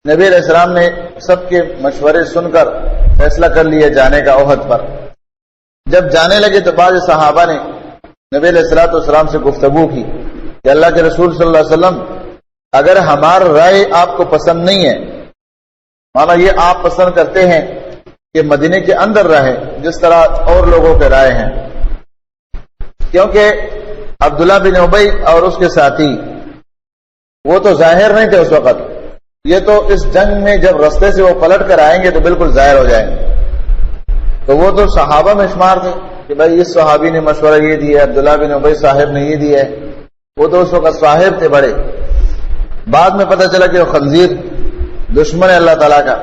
نبی علیہ السلام نے سب کے مشورے سن کر فیصلہ کر لیا جانے کا احد پر. جب جانے لگے تو بعض صحابہ نے نبی علیہ الصلوۃ والسلام سے گفتگو کی کہ اللہ کے رسول صلی اللہ علیہ وسلم، اگر ہمارا رائے آپ کو پسند نہیں ہے، مانا یہ آپ پسند کرتے ہیں کہ مدینے کے اندر رہے جس طرح اور لوگوں کے رائے ہیں، کیونکہ عبداللہ بن ابی اور اس کے ساتھی وہ تو ظاہر نہیں تھے اس وقت، یہ تو اس جنگ میں جب رستے سے وہ پلٹ کر آئیں گے تو بالکل ظاہر ہو جائیں گے. تو وہ تو صحابہ میں شمار تھے کہ بھائی اس صحابی نے مشورہ یہ دیا ہے، عبداللہ بن ابی صاحب نے یہ دیا ہے. وہ تو اس وقت صاحب تھے بڑے. بعد میں پتہ چلا کہ وہ خنزیر دشمن ہے اللہ تعالیٰ کا.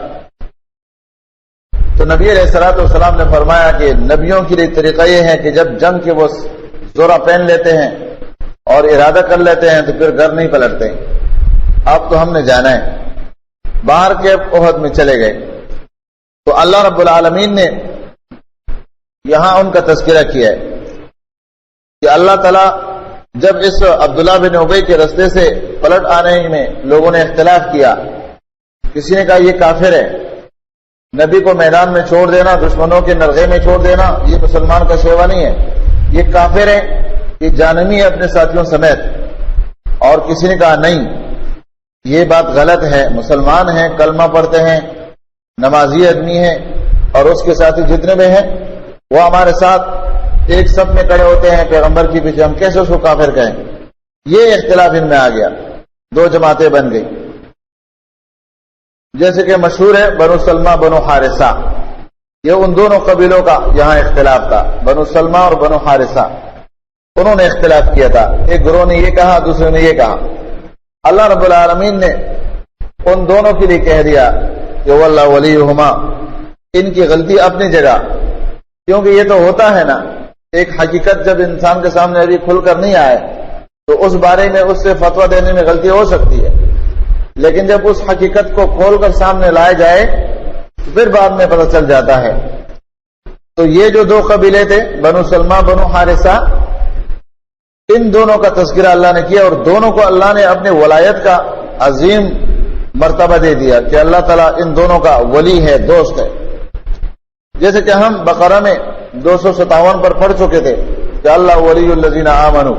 تو نبی علیہ الصلوۃ والسلام نے فرمایا کہ نبیوں کے لیے طریقہ یہ ہے کہ جب جنگ کے وہ زورہ پہن لیتے ہیں اور ارادہ کر لیتے ہیں تو پھر گھر نہیں پلٹتے. اب تو ہم نے جانا ہے. باہر کے احد میں چلے گئے تو اللہ رب العالمین نے یہاں ان کا تذکرہ کیا ہے کہ اللہ تعالیٰ جب اس عبداللہ بن ابی کے رستے سے پلٹ آنے میں لوگوں نے اختلاف کیا، کسی نے کہا یہ کافر ہے، نبی کو میدان میں چھوڑ دینا، دشمنوں کے نرغے میں چھوڑ دینا یہ مسلمان کا شیوا نہیں ہے، یہ کافر ہے، یہ جانمی ہے اپنے ساتھیوں سمیت. اور کسی نے کہا نہیں، یہ بات غلط ہے، مسلمان ہیں، کلمہ پڑھتے ہیں، نمازی آدمی ہیں، اور اس کے ساتھی جتنے بھی ہیں وہ ہمارے ساتھ ایک سب میں کھڑے ہوتے ہیں پیغمبر کے پیچھے، ہم کیسے اس کو کافر کہیں؟ یہ اختلاف ان میں آ گیا، دو جماعتیں بن گئی. جیسے کہ مشہور ہے بنو سلمہ بنو حارثہ، یہ ان دونوں قبیلوں کا یہاں اختلاف تھا، بنو سلمہ اور بنو حارثہ. انہوں نے اختلاف کیا تھا، ایک گروہ نے یہ کہا، دوسرے نے یہ کہا. اللہ رب العالمین نے ان دونوں کے لیے کہہ دیا کہ واللہ ولیہما، ان کی غلطی اپنی جگہ، کیونکہ یہ تو ہوتا ہے نا، ایک حقیقت جب انسان کے سامنے ابھی کھل کر نہیں آئے تو اس بارے میں اس سے فتویٰ دینے میں غلطی ہو سکتی ہے، لیکن جب اس حقیقت کو کھول کر سامنے لایا جائے تو پھر بعد میں پتہ چل جاتا ہے. تو یہ جو دو قبیلے تھے بنو سلمہ بنو حارثہ، ان دونوں کا تذکرہ اللہ نے کیا، اور دونوں کو اللہ نے اپنے ولایت کا عظیم مرتبہ دے دیا کہ اللہ تعالیٰ ان دونوں کا ولی ہے، دوست ہے. جیسے کہ ہم بقرہ میں 257 پر پڑھ چکے تھے کہ اللہ ولی الذین آمنوا،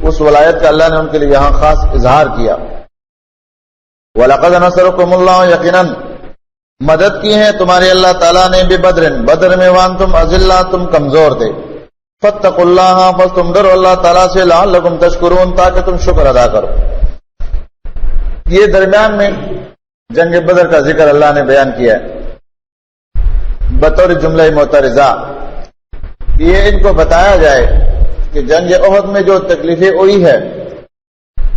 اس ولایت کا اللہ نے ان کے لیے یہاں خاص اظہار کیا. وَلَقَدْ نَصَرَكُمُ اللَّهُ، یقیناً مدد کی ہے تمہاری اللہ تعالیٰ نے بدر میں وانتم اذلہ، تم کمزور تھے. فَاتَّقُوا اللَّهَ، پس تم ڈرو اللہ تعالیٰ سے، لَعَلَّكُمْ تَشْكُرُونَ، تاکہ تم شکر ادا کرو. یہ درمیان میں جنگ بدر کا ذکر اللہ نے بیان کیا ہے بطور جملہ معترضہ. یہ ان کو بتایا جائے کہ جنگ احد میں جو تکلیفیں ہوئی ہے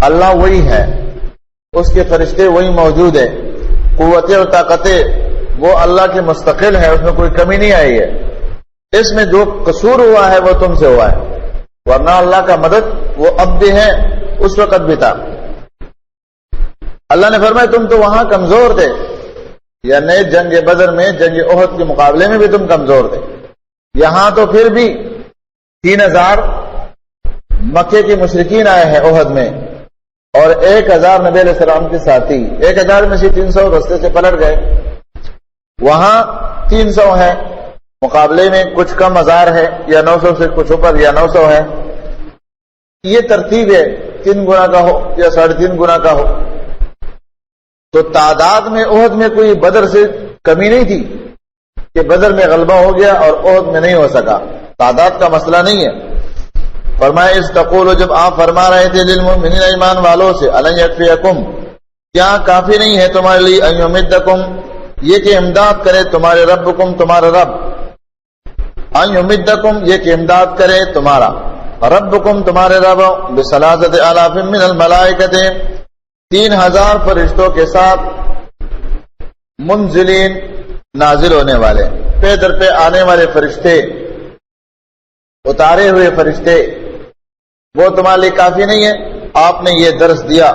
اللہ وہی ہے، اس کے فرشتے وہی موجود ہیں، قوتیں اور طاقتیں وہ اللہ کے مستقل ہے، اس میں کوئی کمی نہیں آئی ہے. اس میں جو قصور ہوا ہے وہ تم سے ہوا ہے، ورنہ اللہ کا مدد وہ اب بھی ہے، اس وقت بھی تھا. اللہ نے فرمایا تم تو وہاں کمزور تھے، یعنی جنگ بدر میں جنگ احد کے مقابلے میں بھی تم کمزور تھے. یہاں تو پھر بھی 3000 مکے کے مشرکین آئے ہیں احد میں، اور 1000 نبی علیہ السلام کے ساتھی، 1000 میں سے 300 رستے سے پلٹ گئے. وہاں 300 ہے، مقابلے میں کچھ کم 1000 ہے، یا 900 سے کچھ اوپر، یا 900 ہے. یہ ترتیب ہے 3 گنا کا ہو یا 3.5 گنا کا ہو. تو تعداد میں احد میں کوئی بدر سے کمی نہیں تھی کہ بدر میں غلبہ ہو گیا اور احد میں نہیں ہو سکا، تعداد کا مسئلہ نہیں ہے. فرمایا اس تقول، جب آپ فرما رہے تھے للمؤمنین، ایمان والوں سے، الن یکفیکم، کیا کافی نہیں ہے تمہارے لیے، ان یمدکم، یہ کہ امداد کرے تمہارے ربکم، تمہارا رب، ان یمدکم، یہ کہ امداد کرے تمہارا ربکم، تمہارے رب، بثلاثۃ آلاف من الملائکۃ، 3000 فرشتوں کے ساتھ، منزلین، نازل ہونے والے، پہ در پہ آنے والے فرشتے، اتارے ہوئے فرشتے وہ تمہارے لیے کافی نہیں ہے؟ آپ نے یہ درس دیا،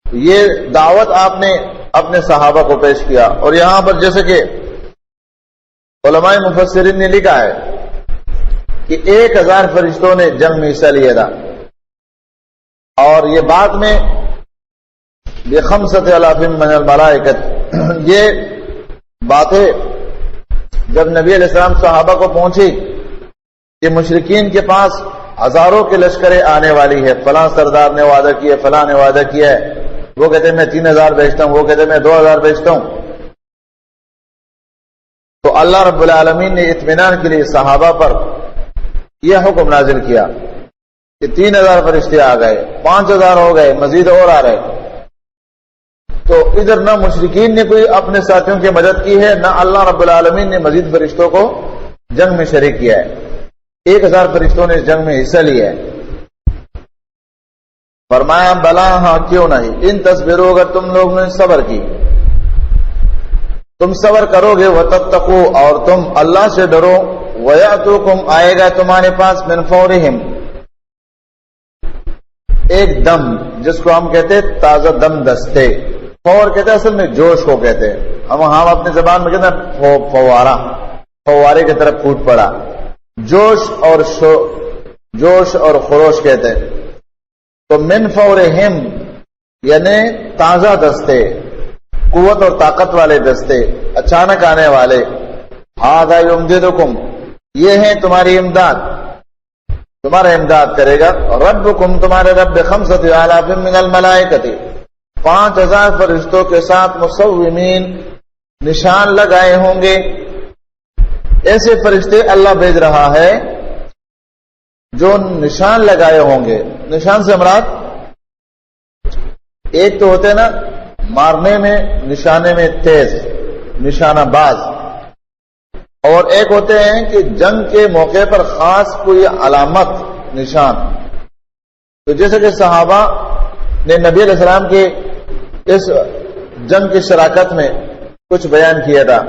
یہ دعوت آپ نے اپنے صحابہ کو پیش کیا. اور یہاں پر جیسے کہ علماء مفسرین نے لکھا ہے کہ 1000 فرشتوں نے جنگ میں حصہ لیا تھا، اور یہ بعد میں ب5,000 من الملائکۃ، یہ باتیں جب نبی علیہ السلام صحابہ کو پہنچی کہ مشرکین کے پاس ہزاروں کے لشکریں آنے والی ہے، فلاں سردار نے وعدہ کیا، فلاں نے وعدہ کیا ہے، وہ کہتے ہیں میں 3000 بیچتا ہوں، وہ کہتے ہیں میں 2000 بیچتا ہوں. تو اللہ رب العالمین نے اطمینان کے لیے صحابہ پر یہ حکم نازل کیا کہ 3000 فرشتے آ گئے، 5000 ہو گئے، مزید اور آ رہے. تو ادھر نہ مشرکین نے کوئی اپنے ساتھیوں کی مدد کی ہے، نہ اللہ رب العالمین نے مزید فرشتوں کو جنگ میں شریک کیا ہے. 1000 فرشتوں نے اس جنگ میں حصہ لیا ہے. فرمایا بلا ہاں کیوں نہیں، ان تصبروا، اگر تم لوگوں نے صبر کی، تم صبر کرو گے، وتتقوا، اور تم اللہ سے ڈرو، ویاتوکم، آئے گا تمہارے پاس، من فورہم، ایک دم جس کو ہم کہتے ہیں تازہ دم دستے. فور کہتے ہیں اصل میں جوش کو کہتے ہیں، ہم اپنی زبان میں کہتے ہیں فوارہ، فوارے کی طرف پھوٹ پڑا. جوش اور خروش کہتے ہیں. تو من فورہم یعنی تازہ دستے، قوت اور طاقت والے دستے، اچانک آنے والے. ھذا یمددکم، یہ ہے تمہاری امداد، تمہارا امداد کرے گا. ربکم، تمہارے رب، ب5,000 من الملائکۃ، 5000 فرشتوں کے ساتھ، مصومین، نشان لگائے ہوں گے. ایسے فرشتے اللہ بھیج رہا ہے جو نشان لگائے ہوں گے. نشان سے مراد ایک تو ہوتے نا مارنے میں، نشانے میں تیز، نشانہ باز، اور ایک ہوتے ہیں کہ جنگ کے موقع پر خاص کوئی علامت، نشان. تو جیسے کہ صحابہ نے نبی علیہ السلام کے اس جنگ کی شراکت میں کچھ بیان کیا تھا،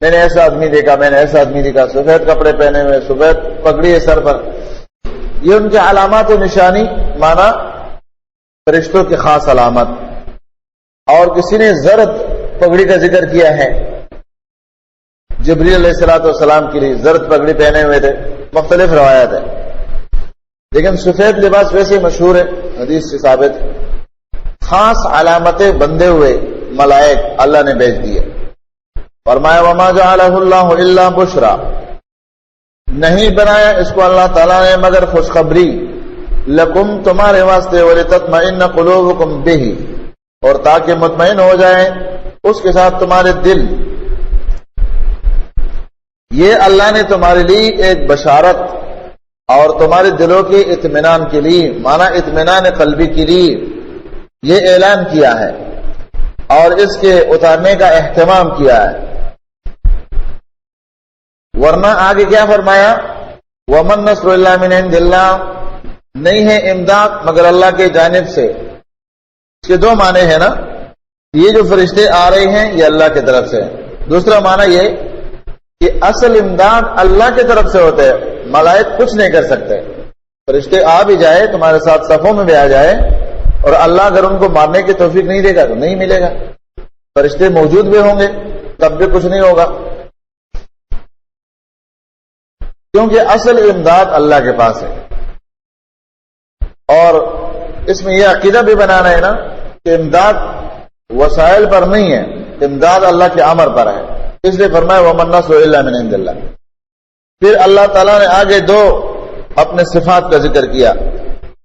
میں نے ایسا آدمی دیکھا، میں نے ایسا آدمی دیکھا، سفید کپڑے پہنے ہوئے، سفید پگڑی ہے سر پر. یہ ان کے علامات و نشانی مانا فرشتوں کی خاص علامت. اور کسی نے زرد پگڑی کا ذکر کیا ہے، جبریل علیہ السلام کے لیے زرد پگڑی پہنے ہوئے تھے. مختلف روایات ہے، لیکن سفید لباس ویسے مشہور ہے، حدیث سے ثابت. خاص علامتیں بندے ہوئے ملائک اللہ نے بھیج دیے. فرمایا وما جعلہ اللہ الا بشرا، نہیں بنایا اس کو اللہ تعالیٰ نے مگر خوشخبری، لکم، تمہارے واسطے، ولتطمئن قلوبکم بہ، اور تاکہ مطمئن ہو جائے اس کے ساتھ تمہارے دل. یہ اللہ نے تمہارے لیے ایک بشارت اور تمہارے دلوں کے اطمینان کے لیے، مانا اطمینان قلبی کے لیے یہ اعلان کیا ہے اور اس کے اتارنے کا اہتمام کیا ہے. ورنہ آگے کیا فرمایا، وَمَن نَّصْرُ إِلَّا مِنْ عِندِ اللَّهِ، نہیں ہے امداد مگر اللہ کے جانب سے. اس کے دو معنی ہیں نا، یہ جو فرشتے آ رہے ہیں یہ اللہ کی طرف سے. دوسرا معنی یہ کہ اصل امداد اللہ کی طرف سے ہوتے ہیں، ملائک کچھ نہیں کر سکتے. فرشتے آ بھی جائے تمہارے ساتھ صفوں میں بھی آ جائے، اور اللہ اگر ان کو مارنے کی توفیق نہیں دے گا تو نہیں ملے گا. فرشتے موجود بھی ہوں گے تب بھی کچھ نہیں ہوگا، کیونکہ اصل امداد اللہ کے پاس ہے. اور اس میں یہ عقیدہ بھی بنانا ہے نا کہ امداد وسائل پر نہیں ہے، امداد اللہ کے امر پر ہے. اس لیے فرمایا وَمَن نَّصْرُ إِلَّا مِنْ عِندِ اللَّهِ. پھر اللہ تعالیٰ نے آگے دو اپنے صفات کا ذکر کیا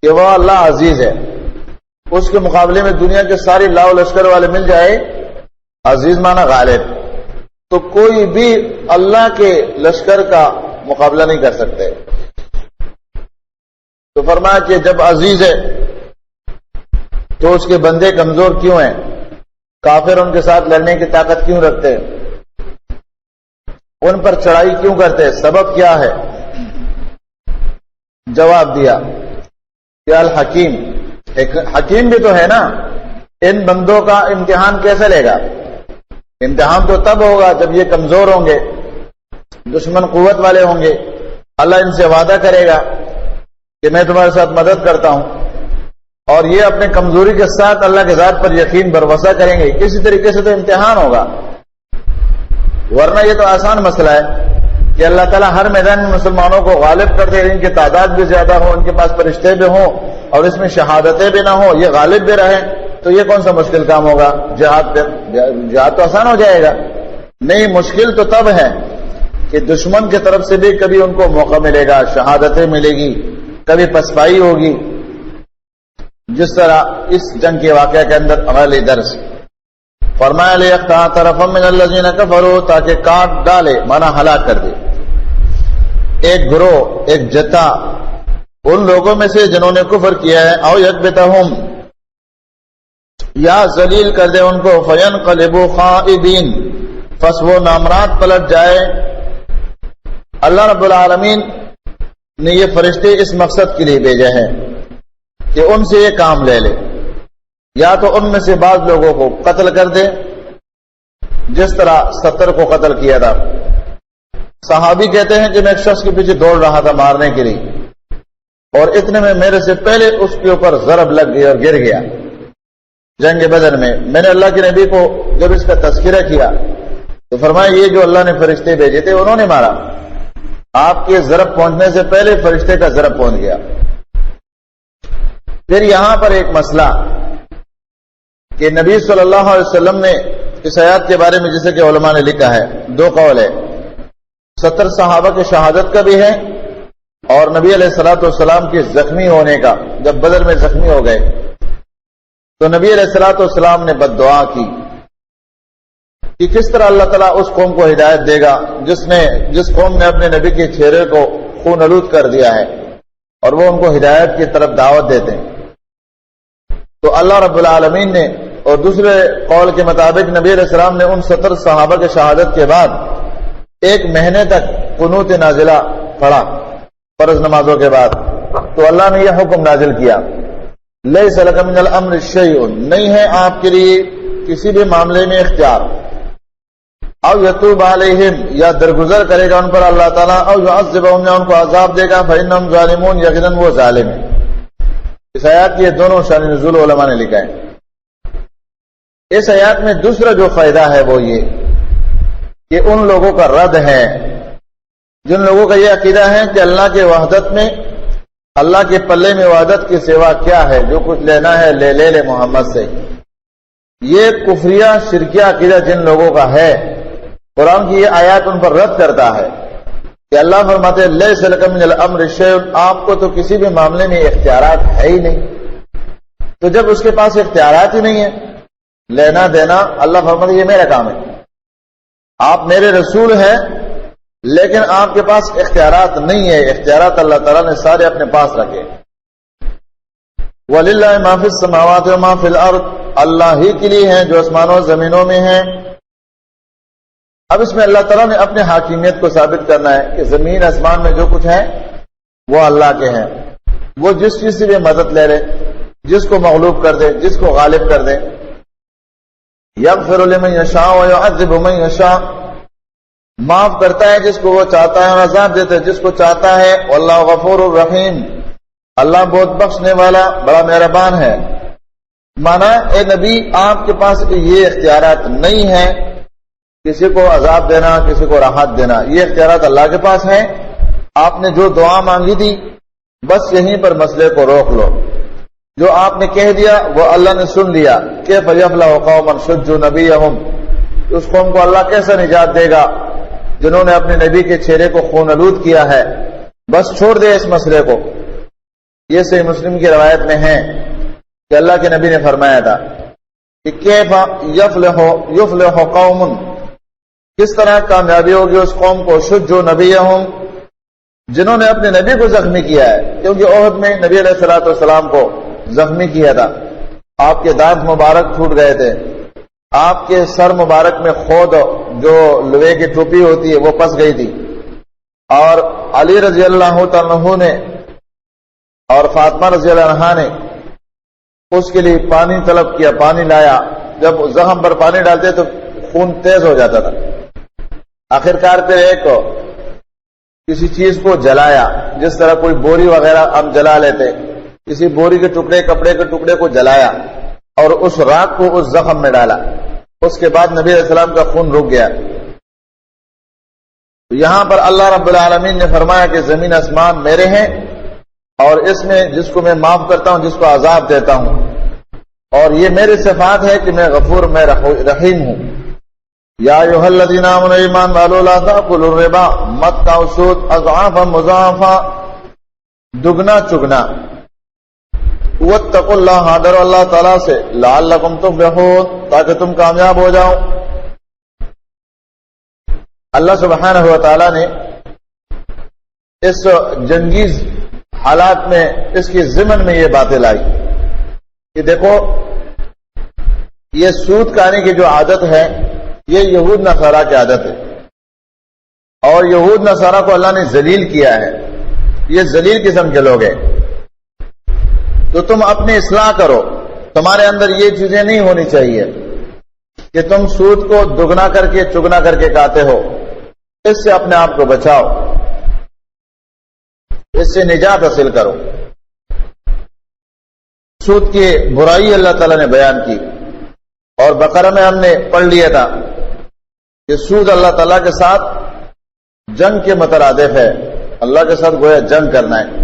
کہ وہ اللہ عزیز ہے. اس کے مقابلے میں دنیا کے ساری لاؤ لشکر والے مل جائے، عزیز مانا غالب، تو کوئی بھی اللہ کے لشکر کا مقابلہ نہیں کر سکتے. تو فرمایا کہ جب عزیز ہے تو اس کے بندے کمزور کیوں ہیں؟ کافر ان کے ساتھ لڑنے کی طاقت کیوں رکھتے ہیں؟ ان پر چڑھائی کیوں کرتے ہیں؟ سبب کیا ہے؟ جواب دیا کہ الحکیم، حکیم بھی تو ہے نا. ان بندوں کا امتحان کیسے لے گا؟ امتحان تو تب ہوگا جب یہ کمزور ہوں گے، دشمن قوت والے ہوں گے. اللہ ان سے وعدہ کرے گا کہ میں تمہارے ساتھ مدد کرتا ہوں، اور یہ اپنے کمزوری کے ساتھ اللہ کے ذات پر یقین بھروسہ کریں گے. کسی طریقے سے تو امتحان ہوگا، ورنہ یہ تو آسان مسئلہ ہے کہ اللہ تعالیٰ ہر میدان میں مسلمانوں کو غالب کر دے، ان کی تعداد بھی زیادہ ہو، ان کے پاس فرشتے بھی ہوں، اور اس میں شہادتیں بھی نہ ہوں، یہ غالب بھی رہیں، تو یہ کون سا مشکل کام ہوگا؟ جہاد تو آسان ہو جائے گا. نہیں، مشکل تو تب ہے کہ دشمن کی طرف سے بھی کبھی ان کو موقع ملے گا، شہادتیں ملے گی، کبھی پسپائی ہوگی، جس طرح اس جنگ کے واقعہ کے اندر اگلے درس فرمایا لِيَقْطَعَ طَرَفًا مِّنَ الَّذِينَ كَفَرُوا، تاکہ کاٹ ڈالے، مانا ہلاک کر دے، ایک گروہ، ایک جتھا ان لوگوں میں سے جنہوں نے کفر کیا ہے، او یکبتہم، یا ذلیل کر دے ان کو، فینقلبوا خائبین، پس وہ نامراد پلٹ جائے. اللہ رب العالمین نے یہ فرشتے اس مقصد کے لیے بھیجے ہیں کہ ان سے یہ کام لے لے، یا تو ان میں سے بعض لوگوں کو قتل کر دے، جس طرح 70 کو قتل کیا تھا. صحابی کہتے ہیں کہ میں ایک شخص کے پیچھے دوڑ رہا تھا مارنے کے لیے، اور اتنے میں میرے سے پہلے اس کے اوپر ضرب لگ گئی اور گر گیا. جنگ بدر میں میں نے اللہ کے نبی کو جب اس کا تذکرہ کیا تو فرمایا یہ جو اللہ نے فرشتے بھیجے تھے انہوں نے مارا، آپ کے ضرب پہنچنے سے پہلے فرشتے کا ضرب پہنچ گیا. پھر یہاں پر ایک مسئلہ کہ نبی صلی اللہ علیہ وسلم نے اس آیات کے بارے میں جیسے کہ علماء نے لکھا ہے، دو قول ہے. 70 صحابہ کی شہادت کا بھی ہے، اور نبی علیہ الصلوۃ والسلام کے زخمی ہونے کا. جب بدر میں زخمی ہو گئے تو نبی علیہ الصلوۃ والسلام نے بد دعا کی کہ کس طرح اللہ تعالیٰ اس قوم کو ہدایت دے گا جس قوم نے اپنے نبی کے چہرے کو خون آلود کر دیا ہے اور وہ ان کو ہدایت کی طرف دعوت دیتے ہیں. تو اللہ رب العالمین نے، اور دوسرے قول کے مطابق نبی علیہ السلام نے ان 70 صحابہ کے شہادت کے بعد 1 مہینے تک قنوت نازلہ پڑھا فرض نمازوں کے بعد. تو اللہ نے یہ حکم نازل کیا، لیس لک من الامر شیء، نہیں ہے آپ کے لیے کسی بھی معاملے میں اختیار. او یتوب علیہم، یا درگزر کرے گا ان پر اللہ تعالیٰ، او یعذبہم، یا ان کو عذاب دے گا، فإنہم ظالمون، یقیناً وہ ظالم ہیں. اس آیات کی یہ دونوں شان نزول علماء نے لکھا ہے. اس آیات میں دوسرا جو فائدہ ہے وہ یہ کہ ان لوگوں کا رد ہے جن لوگوں کا یہ عقیدہ ہے کہ اللہ کے وحدت میں، اللہ کے پلے میں وحدت کے سوا کیا ہے، جو کچھ لینا ہے لے محمد سے. یہ کفریہ شرکیہ عقیدہ جن لوگوں کا ہے، قرآن کی یہ آیات ان پر رد کرتا ہے کہ اللہ فرماتے لیس لک من الامر شیء، آپ کو تو کسی بھی معاملے میں اختیارات ہے ہی نہیں. تو جب اس کے پاس اختیارات ہی نہیں ہے، لینا دینا، اللہ فرماتے یہ میرا کام ہے. آپ میرے رسول ہیں لیکن آپ کے پاس اختیارات نہیں ہے. اختیارات اللہ تعالیٰ نے سارے اپنے پاس رکھے. وَلِلَّهِ مَا فِي السَّمَاوَاتِ وَمَا فِي الْأَرْضِ، اللہ ہی کے لیے ہیں جو آسمانوں اور زمینوں میں ہیں. اب اس میں اللہ تعالیٰ نے اپنے حاکمیت کو ثابت کرنا ہے کہ زمین آسمان میں جو کچھ ہے وہ اللہ کے ہیں. وہ جس چیز سے بھی مدد لے لے، جس کو مغلوب کر دے، جس کو غالب کر دے. یغفر لمن یشاء ویعذب من یشاء، معاف کرتا ہے جس کو وہ چاہتا ہے اور عذاب دیتا ہے جس کو چاہتا ہے. واللہ غفور الرحیم، اللہ بہت بخشنے والا بڑا مہربان ہے. مانا اے نبی آپ کے پاس یہ اختیارات نہیں ہیں کسی کو عذاب دینا، کسی کو راحت دینا. یہ اختیارات اللہ کے پاس ہیں. آپ نے جو دعا مانگی تھی بس یہیں پر مسئلے کو روک لو. جو آپ نے کہہ دیا وہ اللہ نے سن لیا. کیف یفلح قوم شجوا نبیہم، اس قوم کو اللہ کیسے نجات دے گا جنہوں نے اپنے نبی کے چہرے کو خون آلود کیا ہے. بس چھوڑ دے اس مسئلے کو. یہ صحیح مسلم کی روایت میں ہے کہ اللہ کے نبی نے فرمایا تھا کہ کیف یفلح قوم، کس طرح کامیابی ہوگی اس قوم کو شجوا نبیہم جنہوں نے اپنے نبی کو زخمی کیا ہے. کیونکہ عہد میں نبی علیہ الصلوۃ والسلام کو زخمی کیا تھا. آپ کے دانت مبارک ٹوٹ گئے تھے، آپ کے سر مبارک میں خود جو لوہے کی ٹوپی ہوتی ہے وہ پس گئی تھی. اور علی رضی اللہ تعالیٰ نے اور فاطمہ رضی اللہ عنہا نے اس کے لیے پانی طلب کیا، پانی لایا. جب زخم پر پانی ڈالتے تو خون تیز ہو جاتا تھا. آخرکار پھر ایک کسی چیز کو جلایا، جس طرح کوئی بوری وغیرہ ہم جلا لیتے، کسی بوری کے ٹکڑے، کپڑے کے ٹکڑے کو جلایا اور اس راکھ کو اس زخم میں ڈالا، اس کے بعد نبی علیہ السلام کا خون رک گیا۔ یہاں پر اللہ رب العالمین نے فرمایا کہ زمین آسمان میرے ہیں، اور اس میں جس کو میں معاف کرتا ہوں، جس کو عذاب دیتا ہوں، اور یہ میری صفات ہے کہ میں غفور، میں رحیم ہوں۔ یا ایھا الذین آمنوا ایمان والو لا تأکلوا الربا، مت کھاؤ سود، اضعافا مضاعفا، دگنا چگنا۔ واتقوا اللہ، ڈرو اللہ تعالیٰ سے، لعلکم تفلحون، تاکہ تم کامیاب ہو جاؤ۔ اللہ سبحانہ و تعالیٰ نے اس جنگیز حالات میں اس کی ضمن میں یہ باتیں لائی کہ دیکھو، یہ سود کھانے کی جو عادت ہے یہ یہود نصارہ کی عادت ہے، اور یہود نصارہ کو اللہ نے ذلیل کیا ہے، یہ ذلیل قسم کے لوگ ہیں۔ تو تم اپنی اصلاح کرو، تمہارے اندر یہ چیزیں نہیں ہونی چاہیے کہ تم سود کو دگنا کر کے چگنا کر کے کھاتے ہو، اس سے اپنے آپ کو بچاؤ، اس سے نجات حاصل کرو۔ سود کی برائی اللہ تعالیٰ نے بیان کی، اور بقرہ میں ہم نے پڑھ لیا تھا کہ سود اللہ تعالیٰ کے ساتھ جنگ کے مترادف ہے، اللہ کے ساتھ گویا جنگ کرنا ہے۔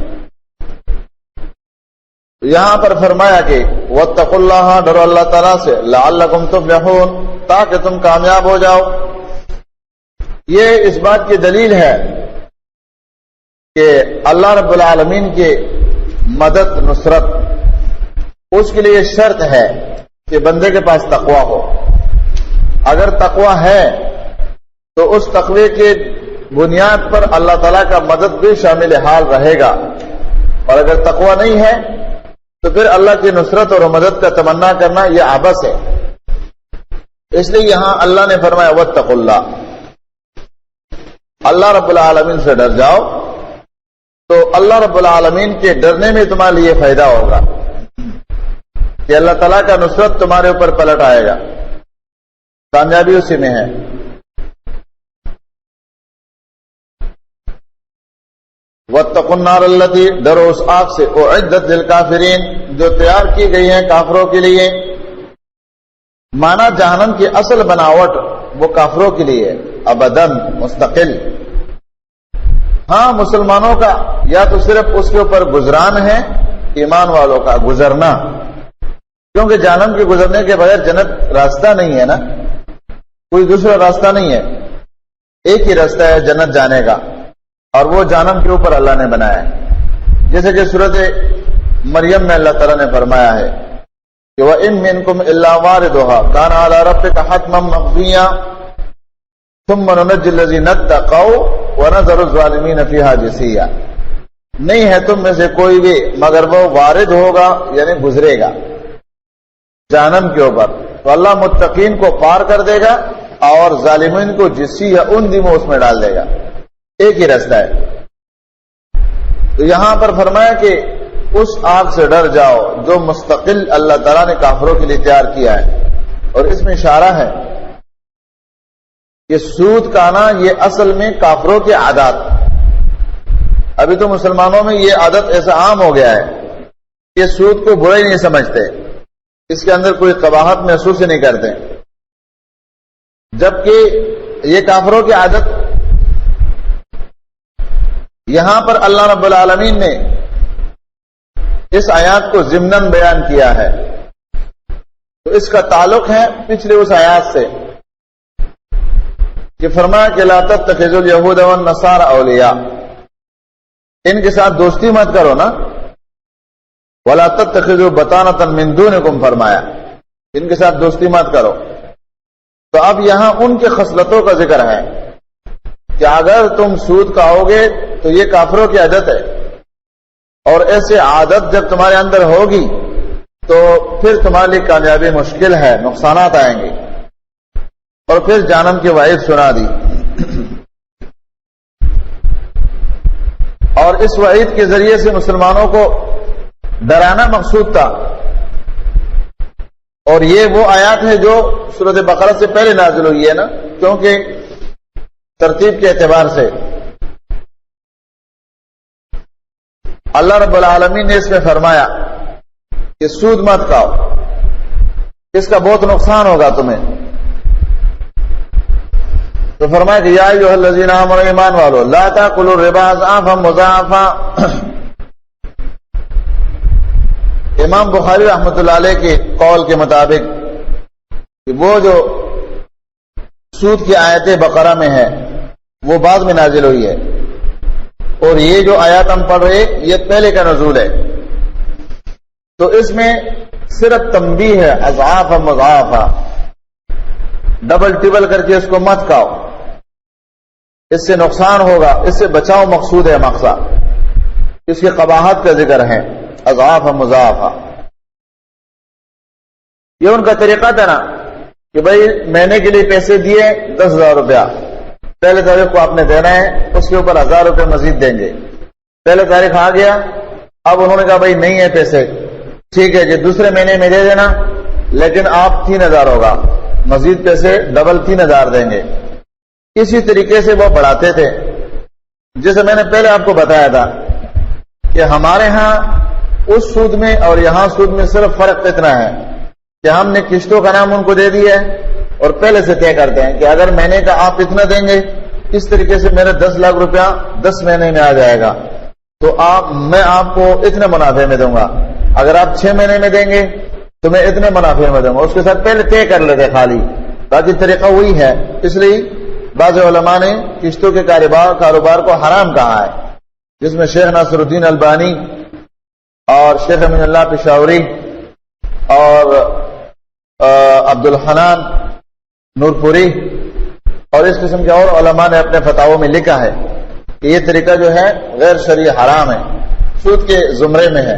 یہاں پر فرمایا کہ واتقوا اللہ، ڈرو اللہ تعالیٰ سے، لعلکم تفلحون، تاکہ تم کامیاب ہو جاؤ۔ یہ اس بات کی دلیل ہے کہ اللہ رب العالمین کی مدد، نصرت، اس کے لیے شرط ہے کہ بندے کے پاس تقوی ہو۔ اگر تقوی ہے تو اس تقوی کی بنیاد پر اللہ تعالیٰ کا مدد بھی شامل حال رہے گا، اور اگر تقوی نہیں ہے تو پھر اللہ کی نصرت اور مدد کا تمنا کرنا یہ عبث ہے۔ اس لیے یہاں اللہ نے فرمایا واتقوا اللہ، اللہ رب العالمین سے ڈر جاؤ، تو اللہ رب العالمین کے ڈرنے میں تمہارے لیے فائدہ ہوگا کہ اللہ تعالیٰ کا نصرت تمہارے اوپر پلٹ آئے گا، کامیابی اسی میں ہے۔ واتقوا النار التی، ڈرو اس آگ سے، اعدت للکافرین، جو تیار کی گئی ہیں کافروں کے لیے۔ مانا جہنم کی اصل بناوٹ وہ کافروں کے لیے ابداً مستقل۔ ہاں مسلمانوں کا یا تو صرف اس کے اوپر گزران ہے، ایمان والوں کا گزرنا، کیونکہ جہنم کے گزرنے کے بغیر جنت راستہ نہیں ہے نا، کوئی دوسرا راستہ نہیں ہے، ایک ہی راستہ ہے جنت جانے کا، اور وہ جہنم کے اوپر اللہ نے بنایا ہے۔ جیسے کہ سورۃ مریم میں اللہ تعالیٰ نے فرمایا ہے کہ وَإِن مِّنكُمْ إِلَّا وَارِدُهَا كَانَ عَلَى رَبِّكَ حَتْمًا مَّقْضِيًّا ثُمَّ نُنَجِّي الَّذِينَ اتَّقَوْا وَنَذَرُ الظَّالِمِينَ فِيهَا جِثِيًّا، نہیں ہے تم میں سے کوئی بھی مگر وہ وارد ہوگا، یعنی گزرے گا جہنم کے اوپر، تو اللہ متقین کو پار کر دے گا اور ظالمین کو جثیہ ان دموں اس میں ڈال دے گا، ایک ہی راستہ ہے۔ تو یہاں پر فرمایا کہ اس آگ سے ڈر جاؤ جو مستقل اللہ تعالیٰ نے کافروں کے لیے تیار کیا ہے، اور اس میں اشارہ ہے کہ سود کھانا یہ اصل میں کافروں کی عادات، ابھی تو مسلمانوں میں یہ عادت ایسا عام ہو گیا ہے کہ سود کو برا ہی نہیں سمجھتے، اس کے اندر کوئی قباحت محسوس ہی نہیں کرتے، جبکہ یہ کافروں کی عادت۔ یہاں پر اللہ رب العالمین نے اس آیات کو ضمناً بیان کیا ہے، تو اس کا تعلق ہے پچھلے اس آیات سے کہ فرمایا کہ لا تتخذوا اليهود والنصارى اولیاء، ان کے ساتھ دوستی مت کرو نا، ولا تتخذوا بطانة من دونکم، فرمایا ان کے ساتھ دوستی مت کرو۔ تو اب یہاں ان کے خصلتوں کا ذکر ہے کہ اگر تم سود کھاؤ گے تو یہ کافروں کی عادت ہے، اور ایسے عادت جب تمہارے اندر ہوگی تو پھر تمہارے لیے کامیابی مشکل ہے، نقصانات آئیں گے، اور پھر جہنم کی وعید سنا دی۔ اور اس وعید کے ذریعے سے مسلمانوں کو ڈرانا مقصود تھا، اور یہ وہ آیات ہے جو سورۃ بقرہ سے پہلے نازل ہوئی ہے نا، کیونکہ ترتیب کے اعتبار سے اللہ رب العالمین نے اس میں فرمایا کہ سود مت کھاؤ، اس کا بہت نقصان ہوگا تمہیں. تو فرمایا کہ یا ایھا الذین آمنوا، ایمان والو، لا تاکلوا الربا اضعافا مضاعفا. امام بخاری رحمۃ اللہ علیہ کے قول کے مطابق کہ وہ جو سود کی آیت بقرہ میں ہے وہ بعد میں نازل ہوئی ہے، اور یہ جو آیات ہم پڑھ رہے یہ پہلے کا نزول ہے. تو اس میں صرف تنبیہ ہے، اضعاف مضاعفہ، ڈبل ٹبل کر کے اس کو مت کھاؤ، اس سے نقصان ہوگا، اس سے بچاؤ مقصود ہے. مقصد اس کی قباحت کا ذکر ہے، اضعاف مضاعفہ. یہ ان کا طریقہ تھا نا کہ بھائی مہینے کے لیے پیسے دیے 10,000 روپیہ، پہلے تاریخ کو آپ نے دینا ہے، اس کے اوپر 1,000 روپے مزید دیں گے. پہلے تاریخ آ گیا، اب انہوں نے کہا بھائی نہیں ہے پیسے، ٹھیک ہے جی دوسرے مہینے میں دے دینا، لیکن آپ 3,000 ہوگا، مزید پیسے ڈبل 3,000 دیں گے. اسی طریقے سے وہ بڑھاتے تھے. جیسے میں نے پہلے آپ کو بتایا تھا کہ ہمارے ہاں اس سود میں اور یہاں سود میں صرف فرق اتنا ہے کہ ہم نے قسطوں کا نام ان کو دے دیا ہے اور پہلے سے طے کرتے ہیں کہ اگر مہینے کا آپ اتنا دیں گے، اس طریقے سے میرا 10 لاکھ روپیہ 10 مہینے میں آ جائے گا، تو میں آپ کو اتنے منافع میں دوں گا. اگر آپ 6 مہینے میں دیں گے تو میں اتنے منافع میں دوں گا. اس کے ساتھ پہلے طے کر لیتے خالی، باقی طریقہ وہی ہے. اس لیے بعض علماء نے قسطوں کے کاروبار کو حرام کہا ہے، جس میں شیخ ناصر الدین البانی اور شیخ امین اللہ پشاوری اور عبد الحنان نورپوری اور اس قسم کے اور علماء نے اپنے فتاووں میں لکھا ہے کہ یہ طریقہ جو ہے غیر شرعی حرام ہے، سود کے زمرے میں ہے.